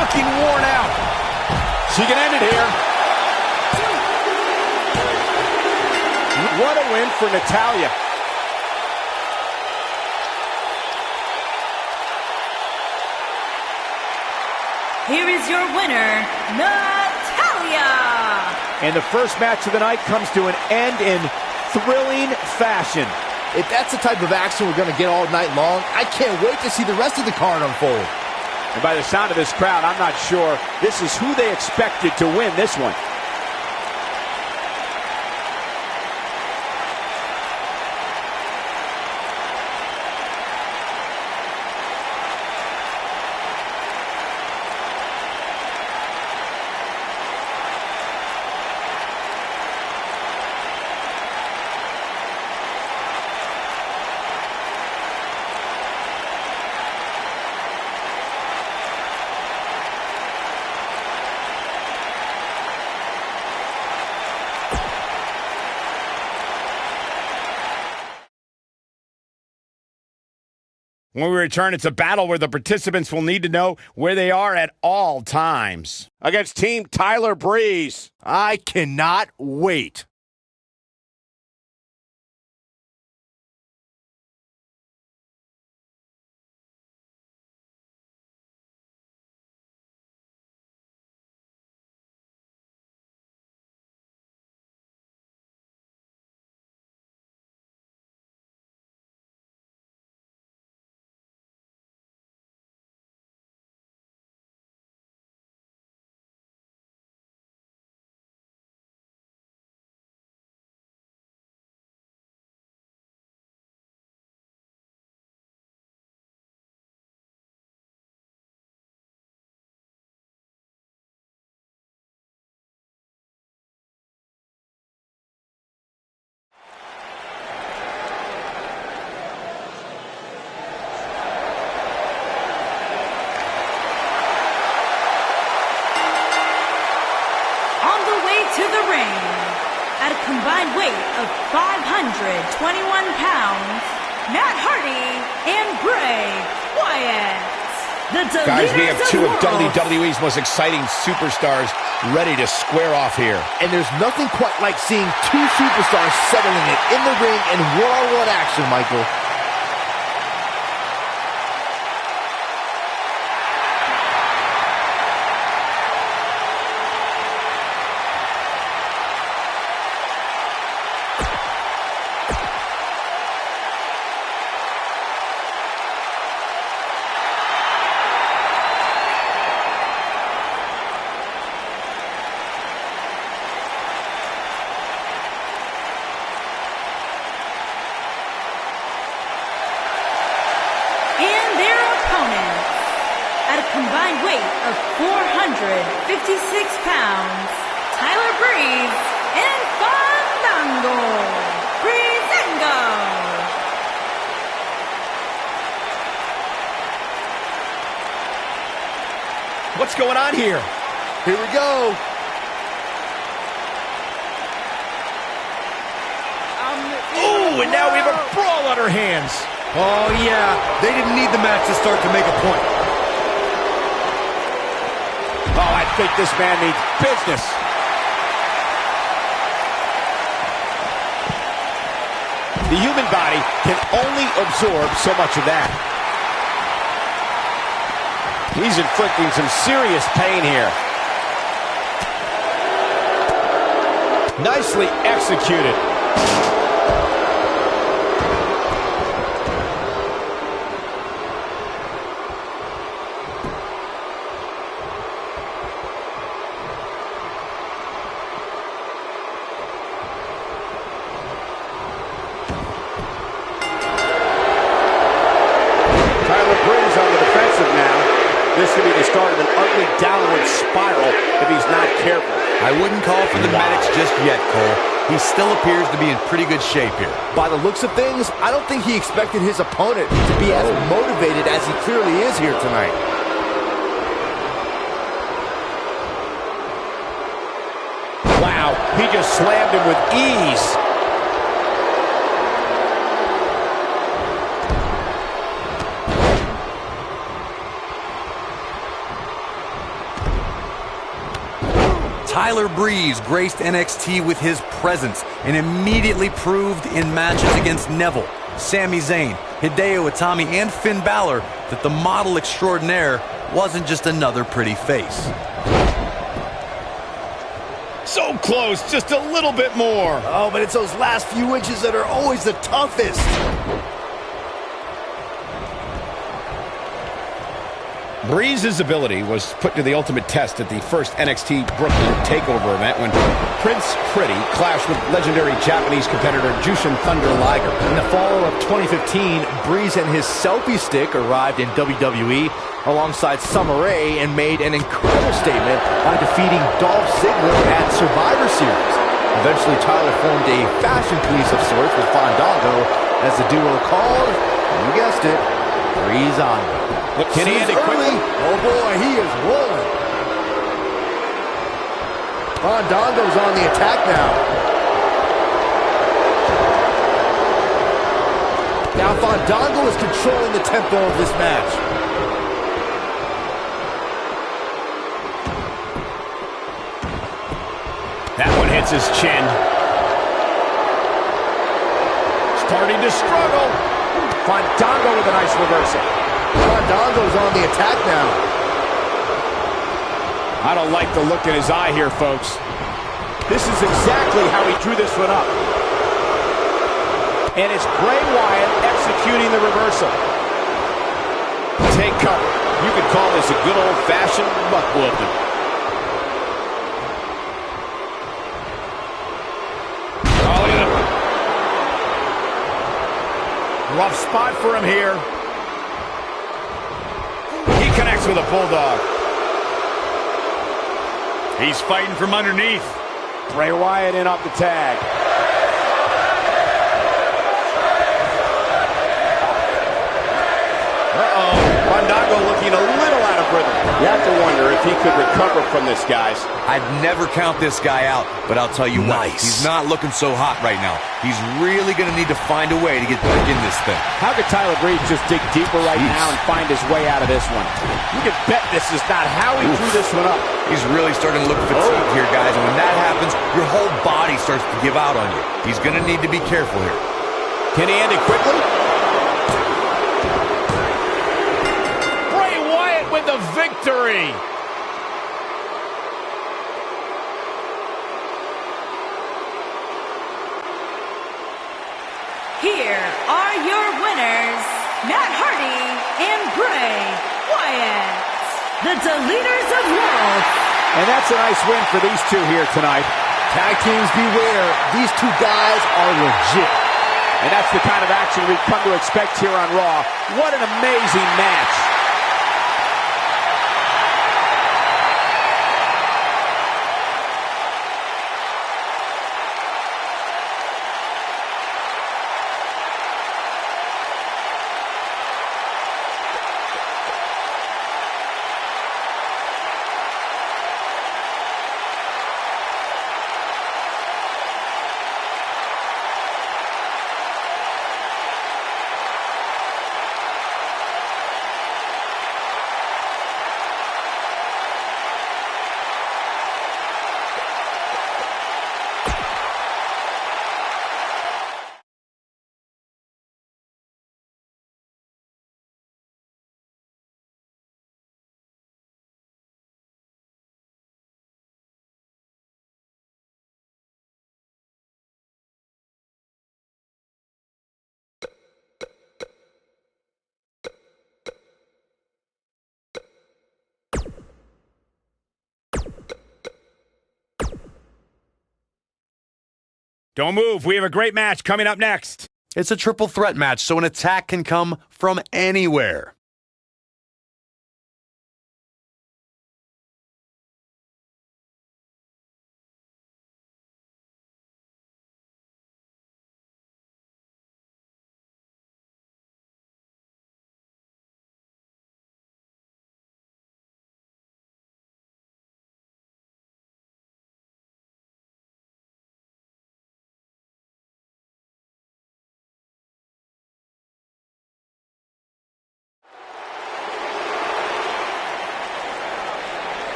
[SPEAKER 7] Looking worn out.
[SPEAKER 1] She can end it here. What a win for Natalya.
[SPEAKER 5] Here is your winner, Natalya.
[SPEAKER 1] And the first match of the night comes to an end in thrilling fashion.
[SPEAKER 6] If that's the type of action we're going to get all night long, I can't wait to see the rest of the card unfold.
[SPEAKER 1] And by the sound of this crowd, I'm not sure this is who they expected to win this one.
[SPEAKER 7] When we return, it's a battle where the participants will need to know where they are at all times.
[SPEAKER 1] Against Team Tyler Breeze.
[SPEAKER 6] I cannot wait.
[SPEAKER 5] To the ring, at a combined weight of 521 pounds, Matt Hardy and Bray Wyatt. The
[SPEAKER 7] Guys, we have two of
[SPEAKER 5] world.
[SPEAKER 7] WWE's most exciting superstars ready to square off here.
[SPEAKER 6] And there's nothing quite like seeing two superstars settling it in the ring in one-on-one action, Michael.
[SPEAKER 5] Combined weight of 456 pounds, Tyler Breeze and Fandango Breezango.
[SPEAKER 7] What's going on here?
[SPEAKER 6] Here we go.
[SPEAKER 4] Ooh, and now we have a brawl on our hands.
[SPEAKER 3] Oh, yeah. They didn't need the match to start to make a point.
[SPEAKER 1] Oh, I think this man needs business. The human body can only absorb so much of that. He's inflicting some serious pain here. Nicely executed. This could be the start of an ugly downward spiral if he's not careful.
[SPEAKER 3] I wouldn't call for the medics just yet, Cole. He still appears to be in pretty good shape here.
[SPEAKER 6] By the looks of things, I don't think he expected his opponent to be as motivated as he clearly is here tonight.
[SPEAKER 1] Wow, he just slammed him with ease.
[SPEAKER 3] Tyler Breeze graced NXT with his presence and immediately proved in matches against Neville, Sami Zayn, Hideo Itami, and Finn Balor that the model extraordinaire wasn't just another pretty face.
[SPEAKER 7] So close, just a little bit more.
[SPEAKER 6] Oh, but it's those last few inches that are always the toughest.
[SPEAKER 7] Breeze's ability was put to the ultimate test at the first NXT Brooklyn TakeOver event when Prince Pretty clashed with legendary Japanese competitor Jushin Thunder Liger.
[SPEAKER 6] In the fall of 2015, Breeze and his selfie stick arrived in WWE alongside Summer Rae and made an incredible statement by defeating Dolph Ziggler at Survivor Series. Eventually, Tyler formed a fashion police of sorts with Fandango as the duo called, you guessed it, Breeze on.
[SPEAKER 1] Look, can he end it quickly?
[SPEAKER 6] Oh boy, he is rolling. Fandango's on the attack now. Now Fandango is controlling the tempo of this match.
[SPEAKER 7] That one hits his chin. Starting to struggle.
[SPEAKER 1] Fandango with a nice reversal.
[SPEAKER 6] Fandango's on the attack now.
[SPEAKER 1] I don't like the look in his eye here, folks. This is exactly how he drew this one up. And it's Bray Wyatt executing the reversal. Take cover. You could call this a good old-fashioned buck whooping.
[SPEAKER 7] Oh, yeah. Rough spot for him here. He connects with a bulldog.
[SPEAKER 2] He's fighting from underneath.
[SPEAKER 1] Bray Wyatt in off the tag. Uh-oh. Fandango looking a little out of rhythm. You have to wonder if he could recover from this, guys.
[SPEAKER 3] I'd never count this guy out, but I'll tell you what, he's not looking so hot right now. He's really going to need to find a way to get back in this thing.
[SPEAKER 1] How could Tyler Breeze just dig deeper right now and find his way out of this one? You can bet this is not how he drew this one up.
[SPEAKER 3] He's really starting to look fatigued here, guys, and when that happens, your whole body starts to give out on you. He's going to need to be careful here.
[SPEAKER 1] Can he end it quickly?
[SPEAKER 7] Bray Wyatt with the victory.
[SPEAKER 5] Here are your winners, Matt Hardy and Bray Wyatt, the Deleters of Wealth.
[SPEAKER 1] And that's a nice win for these two here tonight.
[SPEAKER 6] Tag teams beware. These two guys are legit.
[SPEAKER 1] And that's the kind of action we've come to expect here on Raw. What an amazing match.
[SPEAKER 7] Don't move. We have a great match coming up next.
[SPEAKER 3] It's a triple threat match, so an attack can come from anywhere.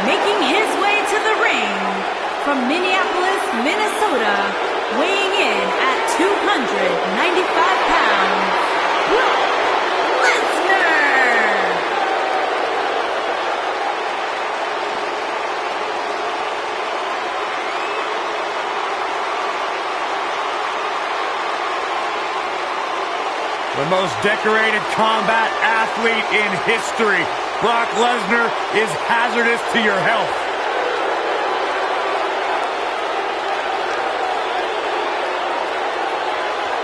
[SPEAKER 5] Making his way to the ring from Minneapolis, Minnesota, weighing in at 295 pounds, Brock Lesnar!
[SPEAKER 2] The most decorated combat athlete in history. Brock Lesnar is hazardous to your health.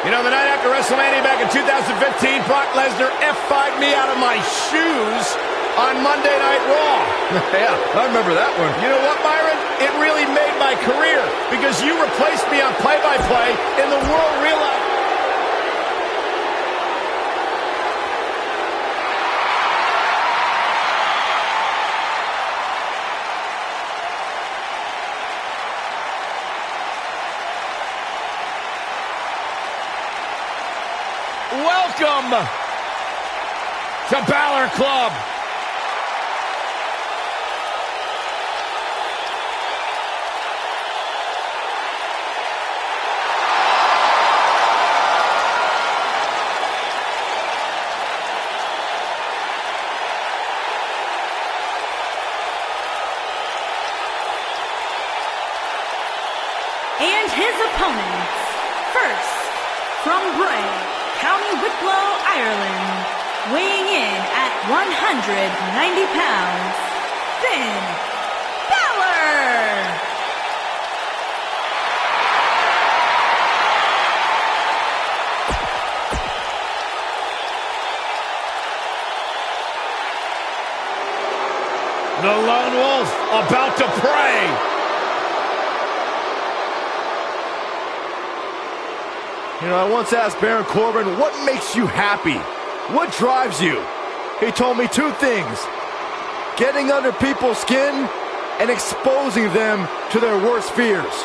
[SPEAKER 7] You know, the night after WrestleMania back in 2015, Brock Lesnar F5'd me out of my shoes on Monday Night Raw.
[SPEAKER 4] Yeah, I remember that one.
[SPEAKER 7] You know what, Byron? It really made my career because you replaced me on play-by-play and the world realized... Welcome to Balor Club.
[SPEAKER 5] And his opponents, first, from Bray, County Wicklow, Ireland, weighing in at 190 pounds, Finn Balor!
[SPEAKER 7] The Lone Wolf about to pray.
[SPEAKER 6] You know, I once asked Baron Corbin, what makes you happy? What drives you? He told me two things: getting under people's skin and exposing them to their worst fears.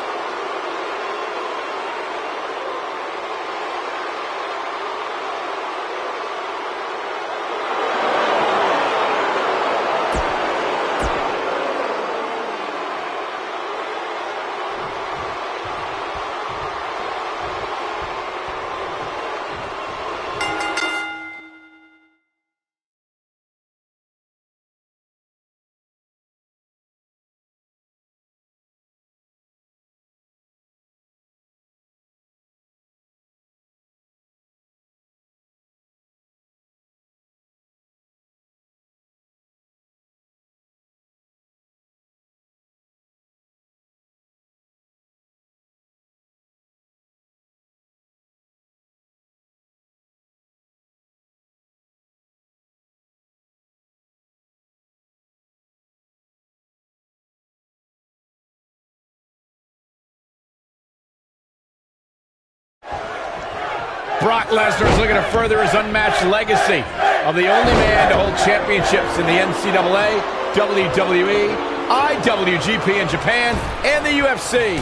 [SPEAKER 7] Brock Lesnar is looking to further his unmatched legacy of the only man to hold championships in the NCAA, WWE, IWGP in Japan, and the UFC.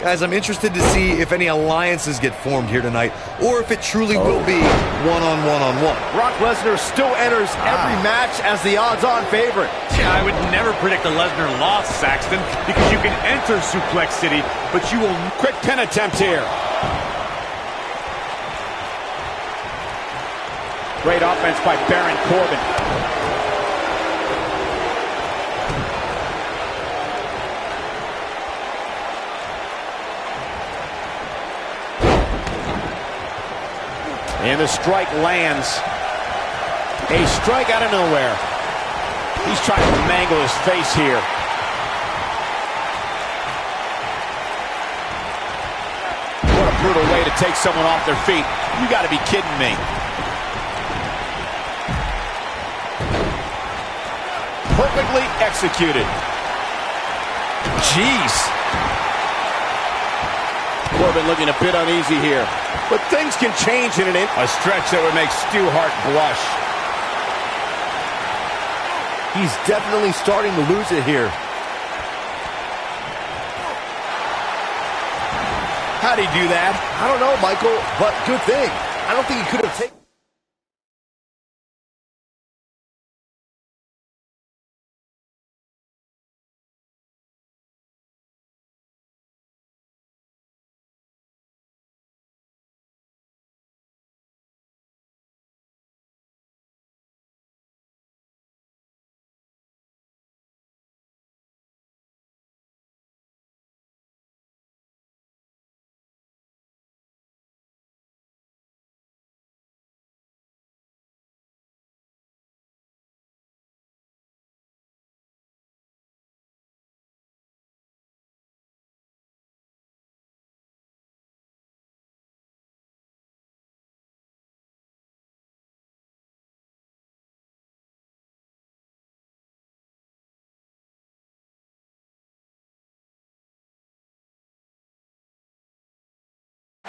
[SPEAKER 3] Guys, I'm interested to see if any alliances get formed here tonight, or if it truly will be one-on-one-on-one.
[SPEAKER 6] Brock Lesnar still enters every match as the odds-on favorite.
[SPEAKER 2] Yeah, I would never predict a Lesnar loss, Saxton, because you can enter Suplex City, but you will...
[SPEAKER 7] Quick pin attempt here.
[SPEAKER 1] Great offense by Baron Corbin. And the strike lands. A strike out of nowhere. He's trying to mangle his face here. What a brutal way to take someone off their feet. You got to be kidding me. Perfectly executed. Jeez. Corbin looking a bit uneasy here. But things can change in an instant.
[SPEAKER 7] A stretch that would make Stu Hart blush.
[SPEAKER 6] He's definitely starting to lose it here.
[SPEAKER 1] How'd he do that?
[SPEAKER 6] I don't know, Michael, but good thing. I don't think he could have taken...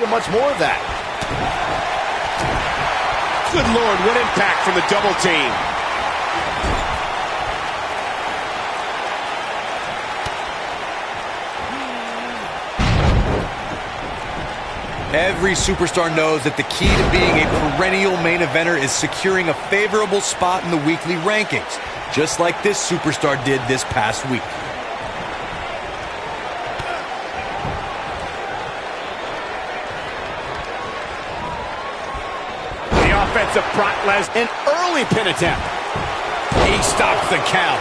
[SPEAKER 6] much more of that.
[SPEAKER 1] Good Lord, what impact from the double team.
[SPEAKER 3] Every superstar knows that the key to being a perennial main eventer is securing a favorable spot in the weekly rankings, just like this superstar did this past week.
[SPEAKER 1] Offensive Brock Lesnar, an early pin attempt. He stops the count.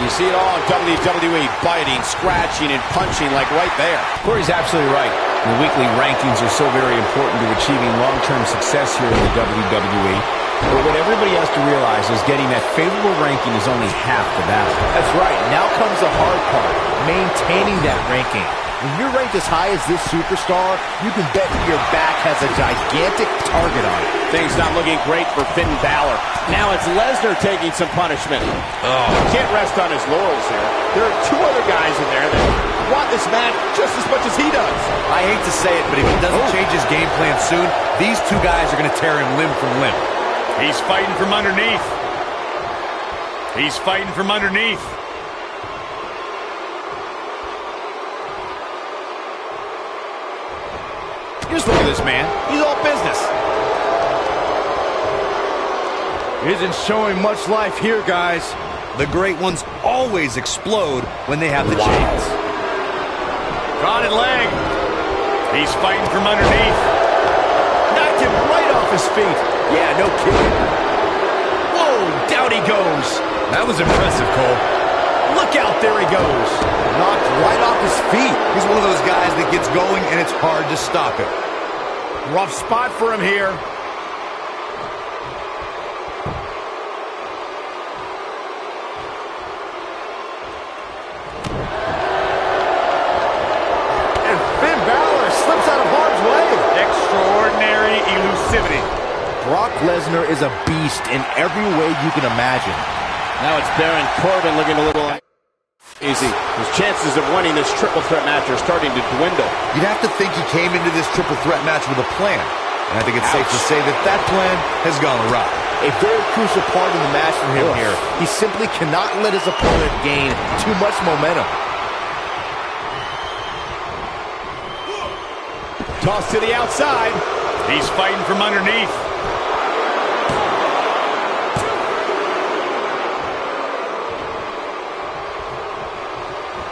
[SPEAKER 1] You see it all in WWE, biting, scratching, and punching like right there.
[SPEAKER 7] Corey's absolutely right. The weekly rankings are so very important to achieving long-term success here in the WWE. But what everybody has to realize is getting that favorable ranking is only half the battle.
[SPEAKER 6] That's right. Now comes the hard part, maintaining that ranking. When you're ranked as high as this superstar, you can bet your back has a gigantic target on it.
[SPEAKER 1] Things not looking great for Finn Balor. Now it's Lesnar taking some punishment. Can't rest on his laurels here. There are two other guys in there that want this match just as much as he does.
[SPEAKER 3] I hate to say it, but if he doesn't change his game plan soon, these two guys are going to tear him limb from limb.
[SPEAKER 2] He's fighting from underneath. He's fighting from underneath.
[SPEAKER 1] Just look at this man. He's all business.
[SPEAKER 6] Isn't showing much life here, guys.
[SPEAKER 3] The great ones always explode when they have the chance.
[SPEAKER 2] Prodded leg. He's fighting from underneath.
[SPEAKER 1] Knocked him right off his feet.
[SPEAKER 6] Yeah, no kidding.
[SPEAKER 1] Whoa, down he goes.
[SPEAKER 4] That was impressive, Cole.
[SPEAKER 1] Look out, there he goes.
[SPEAKER 6] Knocked right off his feet.
[SPEAKER 3] He's one of those guys that gets going and it's hard to stop him.
[SPEAKER 1] Rough spot for him here.
[SPEAKER 6] And Finn Balor slips out of harm's way.
[SPEAKER 2] Extraordinary elusivity.
[SPEAKER 6] Brock Lesnar is a beast in every way you can imagine.
[SPEAKER 1] Now it's Baron Corbin looking a little easy. His chances of winning this triple threat match are starting to dwindle.
[SPEAKER 3] You'd have to think he came into this triple threat match with a plan. And I think it's safe to say that that plan has gone awry.
[SPEAKER 6] A very crucial part in the match for him here. He simply cannot let his opponent gain too much momentum.
[SPEAKER 1] Toss to the outside.
[SPEAKER 2] He's fighting from underneath.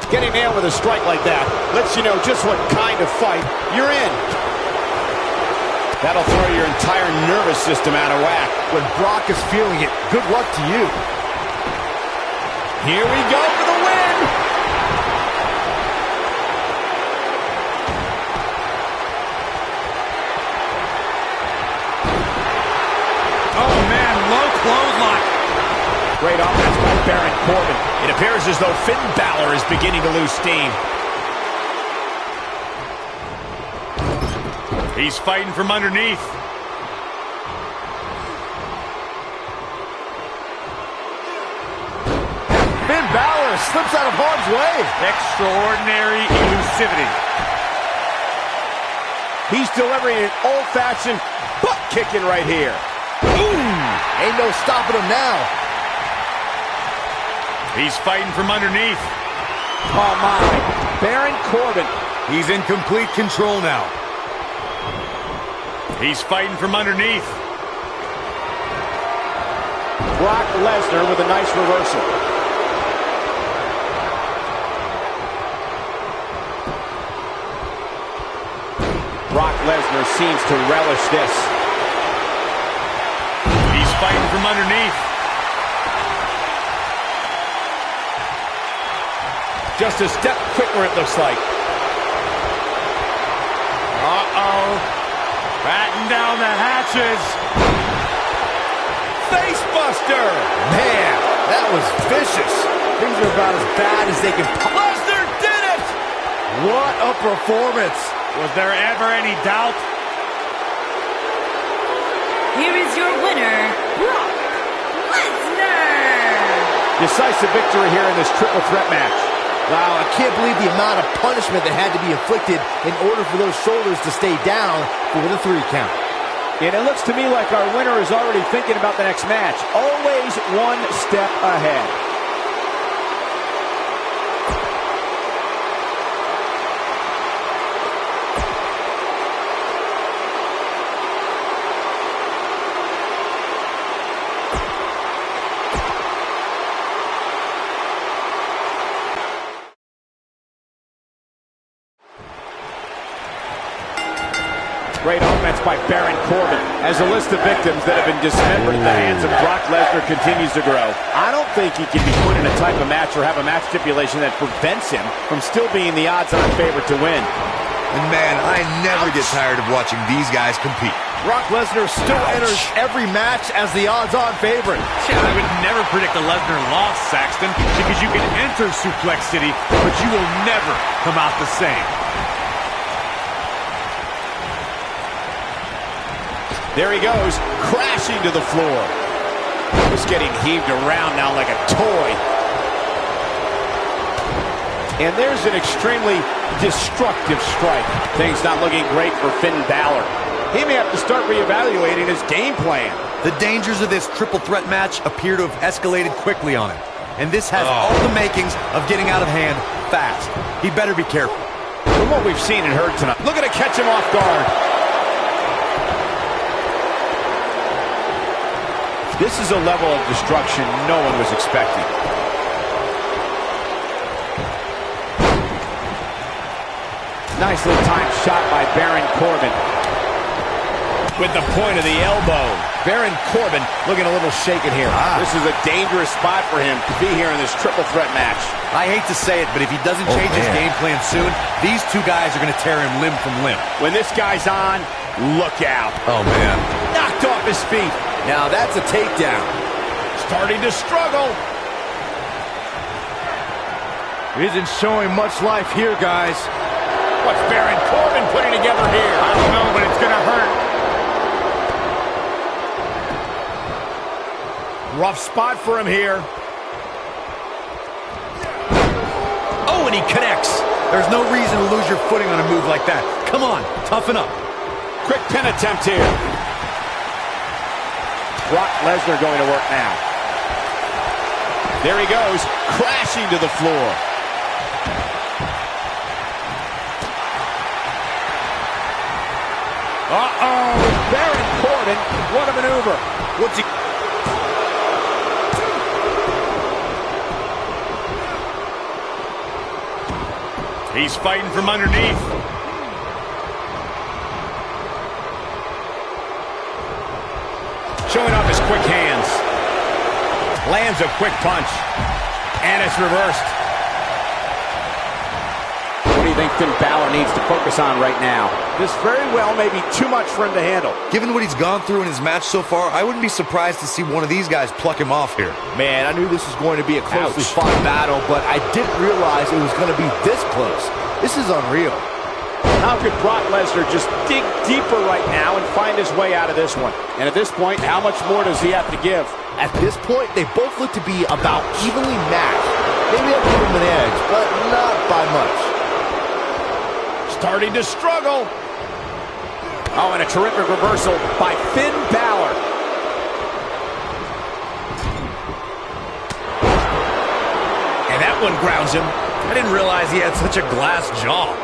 [SPEAKER 1] Getting nailed with a strike like that lets you know just what kind of fight you're in. That'll throw your entire nervous system out of whack.
[SPEAKER 6] When Brock is feeling it, good luck to you.
[SPEAKER 1] Here we go for the win. Corbin.
[SPEAKER 7] It appears as though Finn Balor is beginning to lose steam.
[SPEAKER 2] He's fighting from underneath.
[SPEAKER 6] Finn Balor slips out of harm's way.
[SPEAKER 2] Extraordinary elusivity.
[SPEAKER 1] He's delivering an old-fashioned butt kicking right here.
[SPEAKER 6] Ain't no stopping him now.
[SPEAKER 2] He's fighting from underneath.
[SPEAKER 1] Oh, my. Baron Corbin.
[SPEAKER 3] He's in complete control now.
[SPEAKER 2] He's fighting from underneath.
[SPEAKER 1] Brock Lesnar with a nice reversal. Brock Lesnar seems to relish this.
[SPEAKER 2] He's fighting from underneath.
[SPEAKER 1] Just a step quicker, it looks like.
[SPEAKER 2] Uh-oh. Batten down the hatches.
[SPEAKER 1] Face buster!
[SPEAKER 6] Man, that was vicious. Things are about as bad as they can.
[SPEAKER 1] Lesnar did it!
[SPEAKER 6] What a performance.
[SPEAKER 2] Was there ever any doubt?
[SPEAKER 5] Here is your winner, Brock Lesnar.
[SPEAKER 1] Decisive victory here in this triple threat match.
[SPEAKER 6] Wow, I can't believe the amount of punishment that had to be inflicted in order for those shoulders to stay down for the 3 count.
[SPEAKER 1] And it looks to me like our winner is already thinking about the next match. Always one step ahead. Great offense by Baron Corbin as the list of victims that have been dismembered at the hands of Brock Lesnar continues to grow. I don't think he can be put in a type of match or have a match stipulation that prevents him from still being the odds-on favorite to win.
[SPEAKER 4] And man, I never get tired of watching these guys compete.
[SPEAKER 6] Brock Lesnar still enters every match as the odds-on favorite.
[SPEAKER 2] Yeah, I would never predict a Lesnar loss, Saxton, because you can enter Suplex City, but you will never come out the same.
[SPEAKER 1] There he goes, crashing to the floor. He's getting heaved around now like a toy. And there's an extremely destructive strike. Things not looking great for Finn Balor. He may have to start reevaluating his game plan.
[SPEAKER 3] The dangers of this triple threat match appear to have escalated quickly on him. And this has all the makings of getting out of hand fast. He better be careful.
[SPEAKER 1] From what we've seen and heard tonight, look at it catch him off guard. This is a level of destruction no one was expecting. Nice little time shot by Baron Corbin. With the point of the elbow. Baron Corbin looking a little shaken here. This is a dangerous spot for him to be here in this triple threat match.
[SPEAKER 3] I hate to say it, but if he doesn't change his game plan soon, these 2 guys are going to tear him limb from limb.
[SPEAKER 1] When this guy's on, look out.
[SPEAKER 3] Oh, man.
[SPEAKER 1] Knocked off his feet.
[SPEAKER 6] Now that's a takedown.
[SPEAKER 1] Starting to struggle.
[SPEAKER 6] Isn't showing much life here, guys.
[SPEAKER 1] What's Baron Corbin putting together here?
[SPEAKER 2] I don't know, but it's going to hurt.
[SPEAKER 1] Rough spot for him here.
[SPEAKER 3] Oh, and he connects. There's no reason to lose your footing on a move like that. Come on, toughen up.
[SPEAKER 1] Quick pin attempt here. Brock Lesnar going to work now. There he goes, crashing to the floor. Uh-oh, Baron Corbin, what a maneuver. What's he...
[SPEAKER 2] He's fighting from underneath.
[SPEAKER 1] Showing off his quick hands. Lands a quick punch. And it's reversed. What do you think Finn Balor needs to focus on right now. This very well may be too much for him to handle.
[SPEAKER 3] Given what he's gone through in his match so far, I wouldn't be surprised to see one of these guys pluck him off here.
[SPEAKER 6] Man, I knew this was going to be a closely fought battle, but I didn't realize it was going to be this close. This is unreal.
[SPEAKER 1] How could Brock Lesnar just dig deeper right now and find his way out of this one? And at this point, how much more does he have to give?
[SPEAKER 6] At this point, they both look to be about evenly matched. Maybe I'll give him an edge, but not by much.
[SPEAKER 1] Starting to struggle. Oh, and a terrific reversal by Finn Balor.
[SPEAKER 3] And that one grounds him. I didn't realize he had such a glass jaw.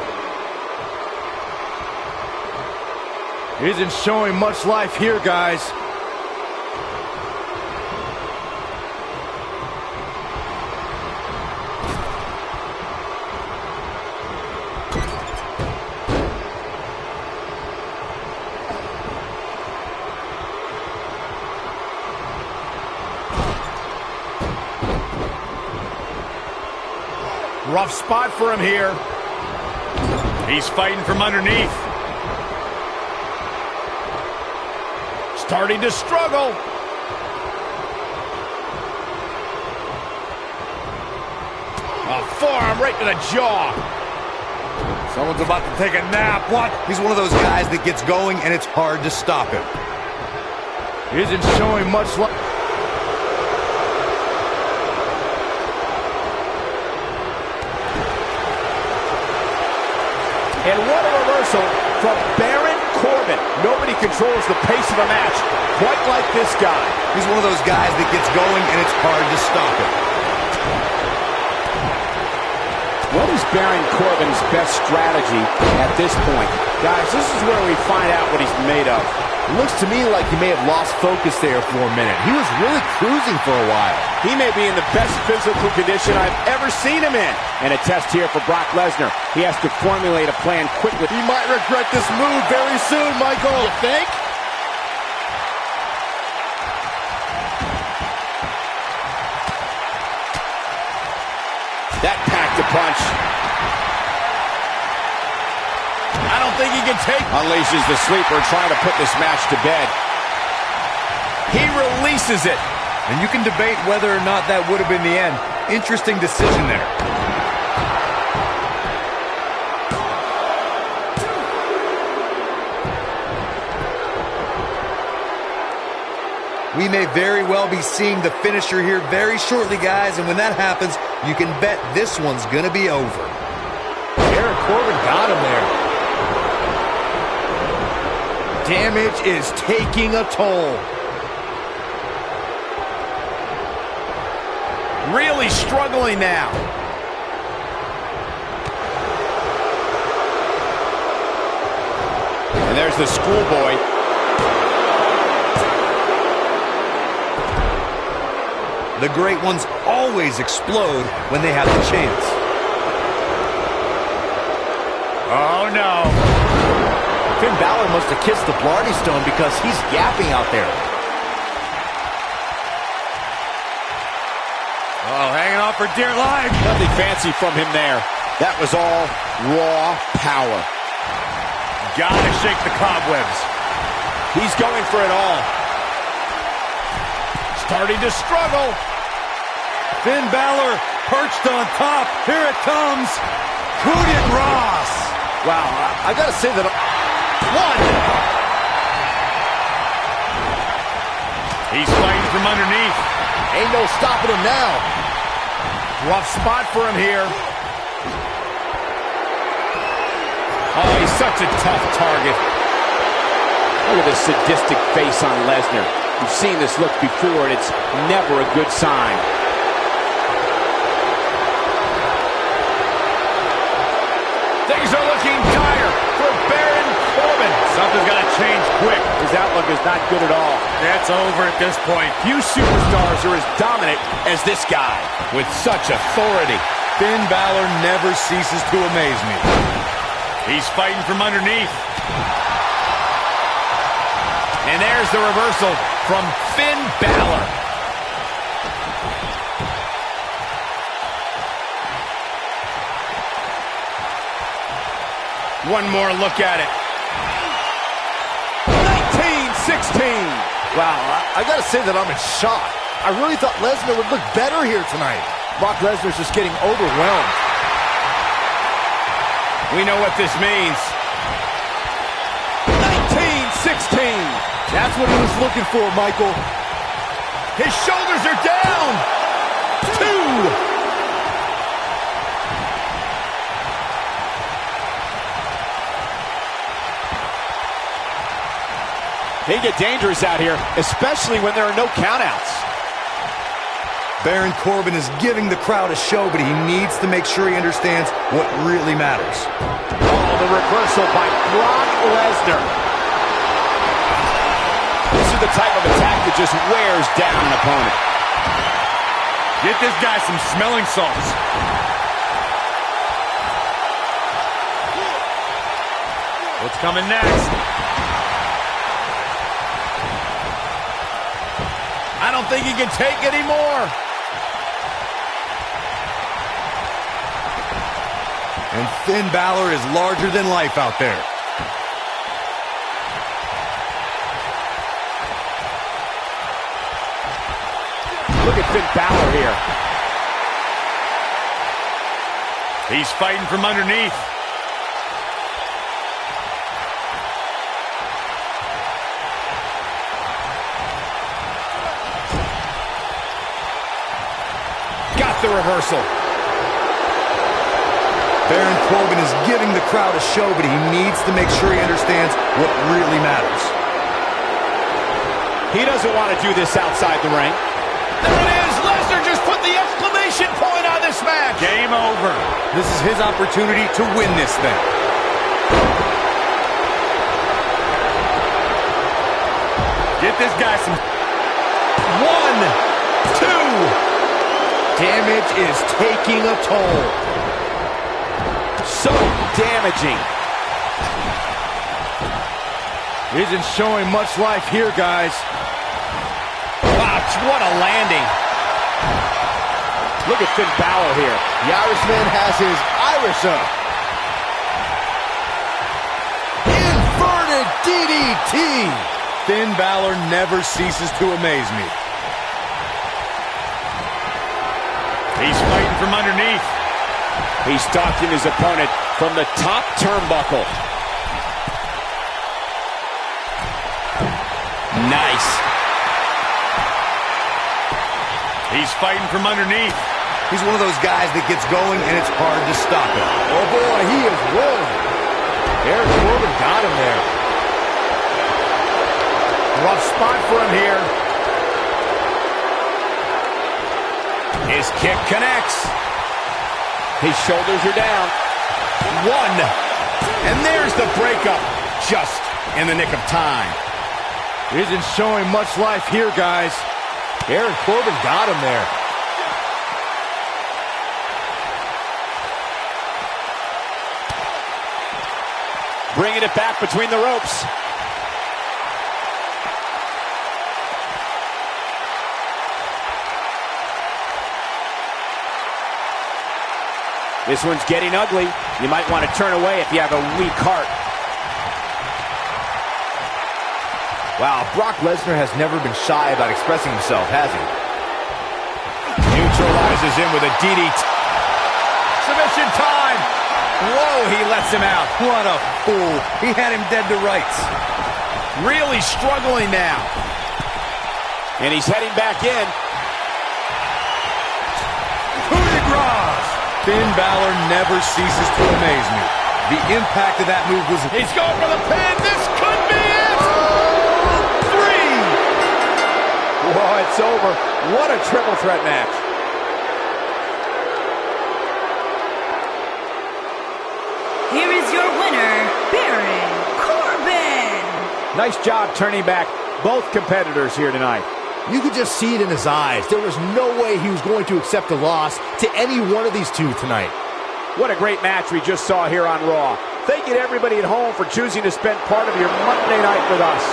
[SPEAKER 6] He isn't showing much life here, guys.
[SPEAKER 2] Rough spot for him here. He's fighting from underneath. Starting to struggle. A forearm right to the jaw. Someone's about to take a nap. What?
[SPEAKER 3] He's one of those guys that gets going and it's hard to stop him.
[SPEAKER 6] He isn't showing much life.
[SPEAKER 1] And what a reversal from Baron Corbin. Nobody controls the pace of a match quite like this guy.
[SPEAKER 3] He's one of those guys that gets going and it's hard to stop him.
[SPEAKER 1] What is Baron Corbin's best strategy at this point? Guys, this is where we find out what he's made of.
[SPEAKER 6] It looks to me like he may have lost focus there for a minute. He was really cruising for a while.
[SPEAKER 1] He may be in the best physical condition I've ever seen him in. And a test here for Brock Lesnar. He has to formulate a plan quickly.
[SPEAKER 6] He might regret this move very soon, Michael.
[SPEAKER 1] You think? That packed a punch. I don't think he can take. Unleashes the sleeper, trying to put this match to bed. He releases it.
[SPEAKER 3] And you can debate whether or not that would have been the end. Interesting decision there. We may very well be seeing the finisher here very shortly, guys. And when that happens, you can bet this one's going to be over.
[SPEAKER 6] Baron Corbin got him there. Damage is taking a toll.
[SPEAKER 1] Really struggling now. And there's the schoolboy.
[SPEAKER 3] The great ones always explode when they have the chance.
[SPEAKER 2] Oh, no.
[SPEAKER 6] Finn Balor must have kissed the Blarney Stone because he's yapping out there.
[SPEAKER 2] Oh, hanging on for dear life.
[SPEAKER 1] Nothing fancy from him there. That was all raw power.
[SPEAKER 2] Gotta shake the cobwebs.
[SPEAKER 1] He's going for it all.
[SPEAKER 2] Starting to struggle.
[SPEAKER 3] Finn Balor perched on top. Here it comes. Coup de grace.
[SPEAKER 6] Wow, I gotta say that. One.
[SPEAKER 2] He's fighting from underneath.
[SPEAKER 6] Ain't no stopping him now.
[SPEAKER 2] Rough spot for him here.
[SPEAKER 1] Oh, he's such a tough target. Look at the sadistic face on Lesnar. You've seen this look before, and it's never a good sign.
[SPEAKER 2] Things are looking dire for Baron Corbin. Something's got to change quick.
[SPEAKER 1] His outlook is not good at all.
[SPEAKER 2] That's over at this point.
[SPEAKER 1] Few superstars are as dominant as this guy. With such authority.
[SPEAKER 3] Finn Balor never ceases to amaze me.
[SPEAKER 2] He's fighting from underneath.
[SPEAKER 1] And there's the reversal from Finn Balor.
[SPEAKER 7] One more look at it.
[SPEAKER 1] 19-16.
[SPEAKER 6] Wow, I gotta say that I'm in shock. I really thought Lesnar would look better here tonight. Brock Lesnar's just getting overwhelmed.
[SPEAKER 7] We know what this means.
[SPEAKER 1] 19-16.
[SPEAKER 6] That's what he was looking for, Michael.
[SPEAKER 7] His shoulders are down. 2.
[SPEAKER 1] They get dangerous out here, especially when there are no countouts.
[SPEAKER 3] Baron Corbin is giving the crowd a show, but he needs to make sure he understands what really matters.
[SPEAKER 1] Oh, the reversal by Brock Lesnar. This is the type of attack that just wears down an opponent.
[SPEAKER 2] Get this guy some smelling salts. What's coming next?
[SPEAKER 7] I don't think he can take any more.
[SPEAKER 3] And Finn Balor is larger than life out there.
[SPEAKER 1] Look at Finn Balor here.
[SPEAKER 2] He's fighting from underneath.
[SPEAKER 7] Got the reversal.
[SPEAKER 3] Baron Corbin is giving the crowd a show, but he needs to make sure he understands what really matters.
[SPEAKER 1] He doesn't want to do this outside the ring.
[SPEAKER 7] There it is. Lesnar just put the exclamation point on this match.
[SPEAKER 2] Game over.
[SPEAKER 3] This is his opportunity to win this thing.
[SPEAKER 2] Get this guy some...
[SPEAKER 7] 1, 2.
[SPEAKER 6] Damage is taking a toll.
[SPEAKER 1] So damaging.
[SPEAKER 6] Isn't showing much life here, guys.
[SPEAKER 7] Wow, what a landing.
[SPEAKER 1] Look at Finn Balor here.
[SPEAKER 6] The Irishman has his Irish up. Inverted DDT.
[SPEAKER 3] Finn Balor never ceases to amaze me.
[SPEAKER 2] He's fighting from underneath.
[SPEAKER 1] He's stalking his opponent from the top turnbuckle.
[SPEAKER 7] Nice.
[SPEAKER 2] He's fighting from underneath.
[SPEAKER 3] He's one of those guys that gets going and it's hard to stop him.
[SPEAKER 6] Oh boy, he is rolling. Baron Corbin got him there. Rough spot for him here.
[SPEAKER 7] His kick connects.
[SPEAKER 1] His shoulders are down.
[SPEAKER 7] 1. And there's the breakup. Just in the nick of time.
[SPEAKER 6] Isn't showing much life here, guys. Baron Corbin got him there.
[SPEAKER 1] Bringing it back between the ropes. This one's getting ugly. You might want to turn away if you have a weak heart.
[SPEAKER 6] Wow, Brock Lesnar has never been shy about expressing himself, has he?
[SPEAKER 7] Neutralizes him with a DDT. Submission time. Whoa, he lets him out.
[SPEAKER 3] What a fool. He had him dead to rights.
[SPEAKER 7] Really struggling now.
[SPEAKER 1] And he's heading back in.
[SPEAKER 3] Coup de grace. Finn Balor never ceases to amaze me. The impact of that move was...
[SPEAKER 7] He's going for the pin. This could be it. 3.
[SPEAKER 1] Whoa, it's over. What a triple threat match.
[SPEAKER 5] Here is your winner, Baron Corbin.
[SPEAKER 1] Nice job turning back both competitors here tonight.
[SPEAKER 6] You could just see it in his eyes. There was no way he was going to accept a loss to any one of these two tonight.
[SPEAKER 1] What a great match we just saw here on Raw. Thank you to everybody at home for choosing to spend part of your Monday night with us.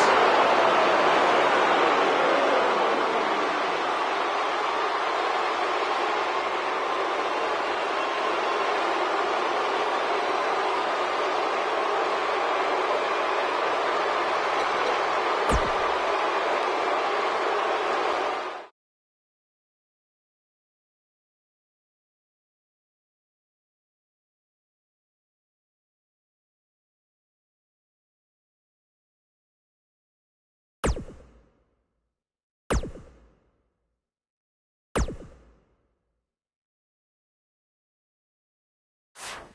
[SPEAKER 1] it.